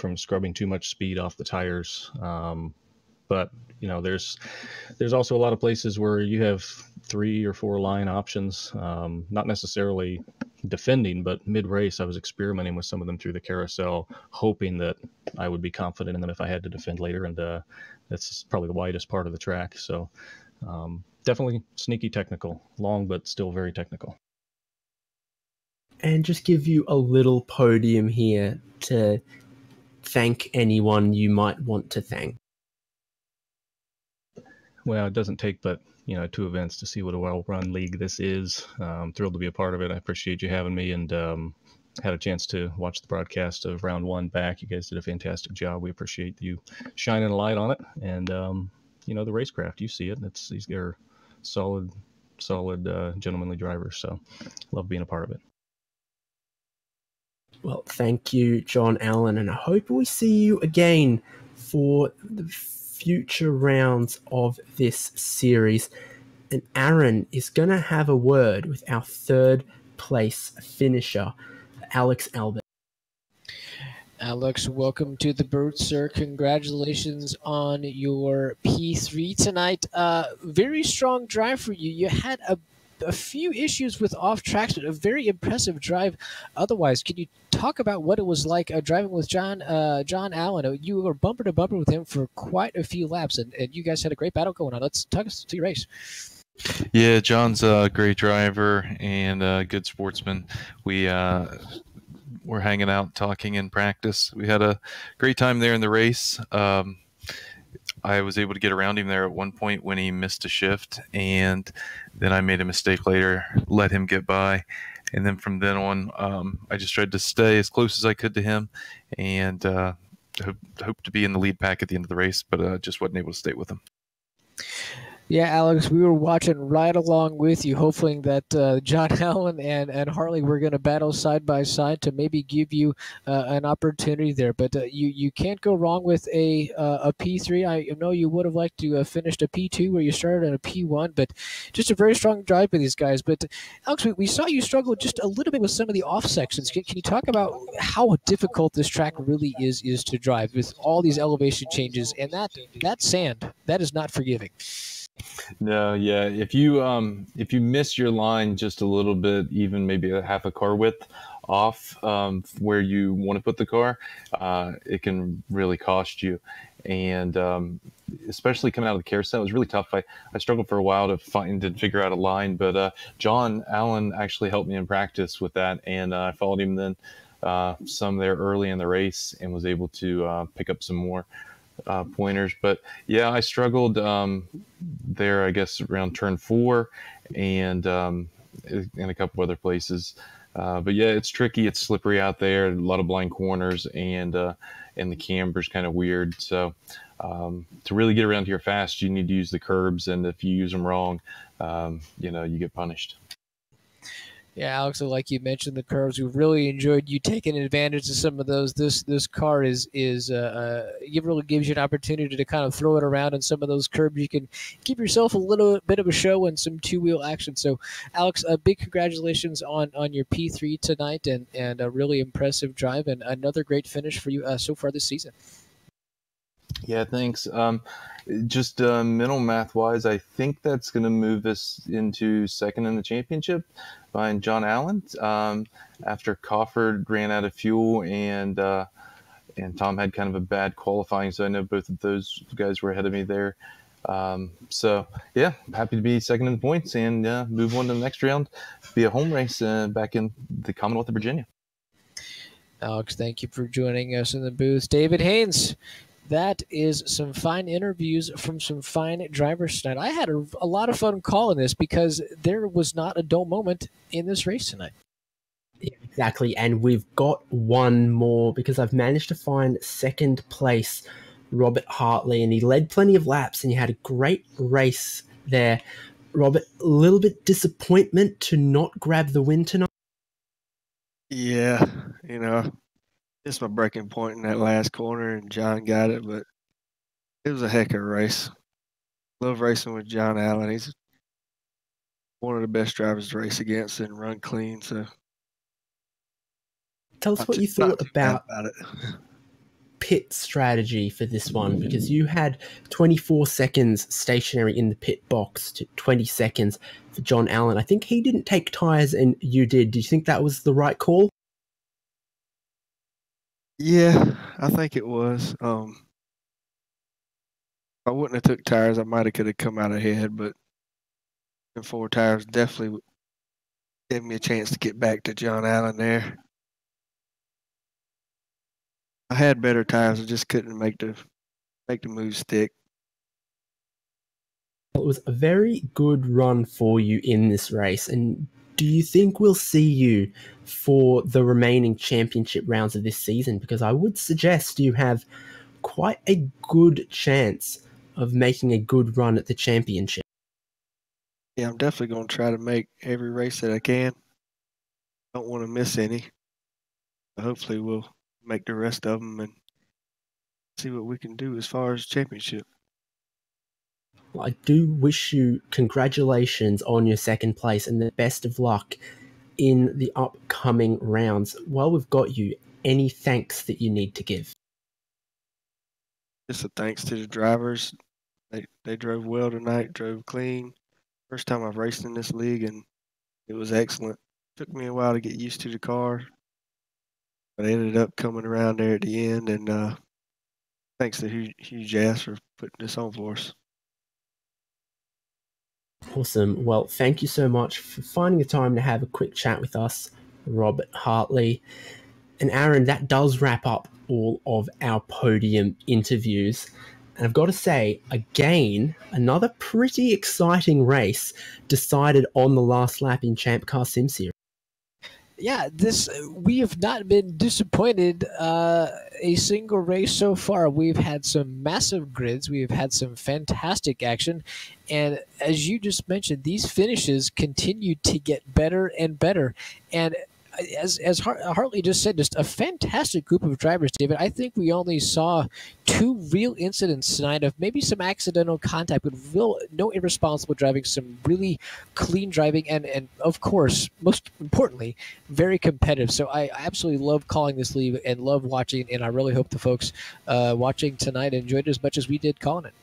from scrubbing too much speed off the tires. But there's also a lot of places where you have 3 or 4 line options, not necessarily defending, but mid-race I was experimenting with some of them through the carousel, hoping that I would be confident in them if I had to defend later, and that's probably the widest part of the track. So definitely sneaky technical, long but still very technical. And just give you a little podium here to thank anyone you might want to thank. Well, it doesn't take but 2 events to see what a well-run league this is. I'm thrilled to be a part of it. I appreciate you having me, and had a chance to watch the broadcast of round 1 back. You guys did a fantastic job. We appreciate you shining a light on it, and the racecraft. You see it. These are solid, gentlemanly drivers. So, love being a part of it. Well, thank you, John Allen, and I hope we see you again for the future rounds of this series. And Aaron is going to have a word with our 3rd place finisher, Alex Albert. Alex, welcome to the booth, sir. Congratulations on your P3 tonight. Very strong drive for you. You had a few issues with off tracks, but a very impressive drive otherwise. Can you talk about what it was like driving with John Allen? You were bumper to bumper with him for quite a few laps, and you guys had a great battle going on. Let's talk us to your race. Yeah, John's a great driver and a good sportsman. We were hanging out, talking in practice. We had a great time there in the race. I was able to get around him there at one point when he missed a shift, and then I made a mistake later, let him get by. And then from then on, I just tried to stay as close as I could to him, and hope to be in the lead pack at the end of the race, but just wasn't able to stay with him. Yeah, Alex, we were watching right along with you, hoping that John Allen and Hartley were going to battle side by side to maybe give you an opportunity there. But you can't go wrong with a P3. I know you would have liked to have finished a P2 where you started at a P1, but just a very strong drive by these guys. But Alex, we saw you struggle just a little bit with some of the off sections. Can you talk about how difficult this track really is to drive with all these elevation changes and that sand that is not forgiving? No, yeah. If you miss your line just a little bit, even maybe a half a car width off where you want to put the car, it can really cost you. And especially coming out of the carousel, it was really tough. I struggled for a while to find and figure out a line, but John Allen actually helped me in practice with that, and I followed him then some there early in the race and was able to pick up some more pointers. But yeah, I struggled there, I guess, around turn 4 and in a couple other places. But yeah, it's tricky. It's slippery out there. A lot of blind corners, and the camber's kind of weird. So to really get around here fast, you need to use the curbs, and if you use them wrong, you get punished. Yeah, Alex, like you mentioned, the curves. We really enjoyed you taking advantage of some of those. This car it really gives you an opportunity to kind of throw it around in some of those curbs. You can give yourself a little bit of a show and some two-wheel action. So, Alex, a big congratulations on your P3 tonight, and a really impressive drive and another great finish for you so far this season. Yeah, thanks. Just mental math wise, I think that's going to move us into second in the championship behind John Allen. After Cofford ran out of fuel and Tom had kind of a bad qualifying, so I know both of those guys were ahead of me there. So yeah, happy to be second in the points and move on to the next round, be a home race back in the Commonwealth of Virginia. Alex, thank you for joining us in the booth. David Haynes. That is some fine interviews from some fine drivers tonight. I had a lot of fun calling this because there was not a dull moment in this race tonight. Yeah, exactly, and we've got one more because I've managed to find second place Robert Hartley, and he led plenty of laps, and he had a great race there. Robert, a little bit disappointment to not grab the win tonight? Yeah, it's my breaking point in that last corner, and John got it, but it was a heck of a race. Love racing with John Allen. He's one of the best drivers to race against and run clean. So, tell us what you thought about it. pit strategy for this one, because you had 24 seconds stationary in the pit box to 20 seconds for John Allen. I think he didn't take tyres and you did. Do you think that was the right call? Yeah, I think it was. If I wouldn't have took tires, I might have could have come out ahead, but the 4 tires definitely gave me a chance to get back to John Allen there. I had better tires, I just couldn't make the move stick. It was a very good run for you in this race, and do you think we'll see you for the remaining championship rounds of this season? Because I would suggest you have quite a good chance of making a good run at the championship. Yeah, I'm definitely going to try to make every race that I can. Don't want to miss any. But hopefully we'll make the rest of them and see what we can do as far as championship. Well, I do wish you congratulations on your second place and the best of luck in the upcoming rounds. While we've got you, any thanks that you need to give? Just a thanks to the drivers. They drove well tonight, drove clean. First time I've raced in this league, and it was excellent. Took me a while to get used to the car, but I ended up coming around there at the end, and thanks to Hugh Jass for putting this on for us. Awesome. Well, thank you so much for finding the time to have a quick chat with us, Robert Hartley. And Aaron, that does wrap up all of our podium interviews. And I've got to say, again, another pretty exciting race decided on the last lap in ChampCar Sim Series. Yeah, we have not been disappointed a single race so far. We've had some massive grids. We've had some fantastic action. And as you just mentioned, these finishes continue to get better and better. And as Hartley just said, just a fantastic group of drivers, David. I think we only saw 2 real incidents tonight of maybe some accidental contact, but no irresponsible driving, some really clean driving, and of course, most importantly, very competitive. So I absolutely love calling this league and love watching, and I really hope the folks watching tonight enjoyed it as much as we did calling it.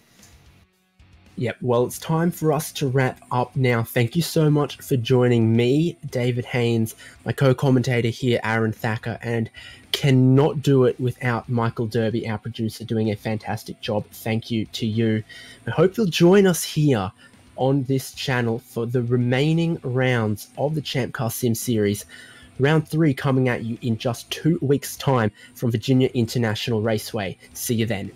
Yep, well, it's time for us to wrap up now. Thank you so much for joining me, David Haynes, my co-commentator here, Aaron Thacker, and cannot do it without Michael Derby, our producer, doing a fantastic job. Thank you to you. I hope you'll join us here on this channel for the remaining rounds of the ChampCar Sim Series. Round 3 coming at you in just 2 weeks' time from Virginia International Raceway. See you then.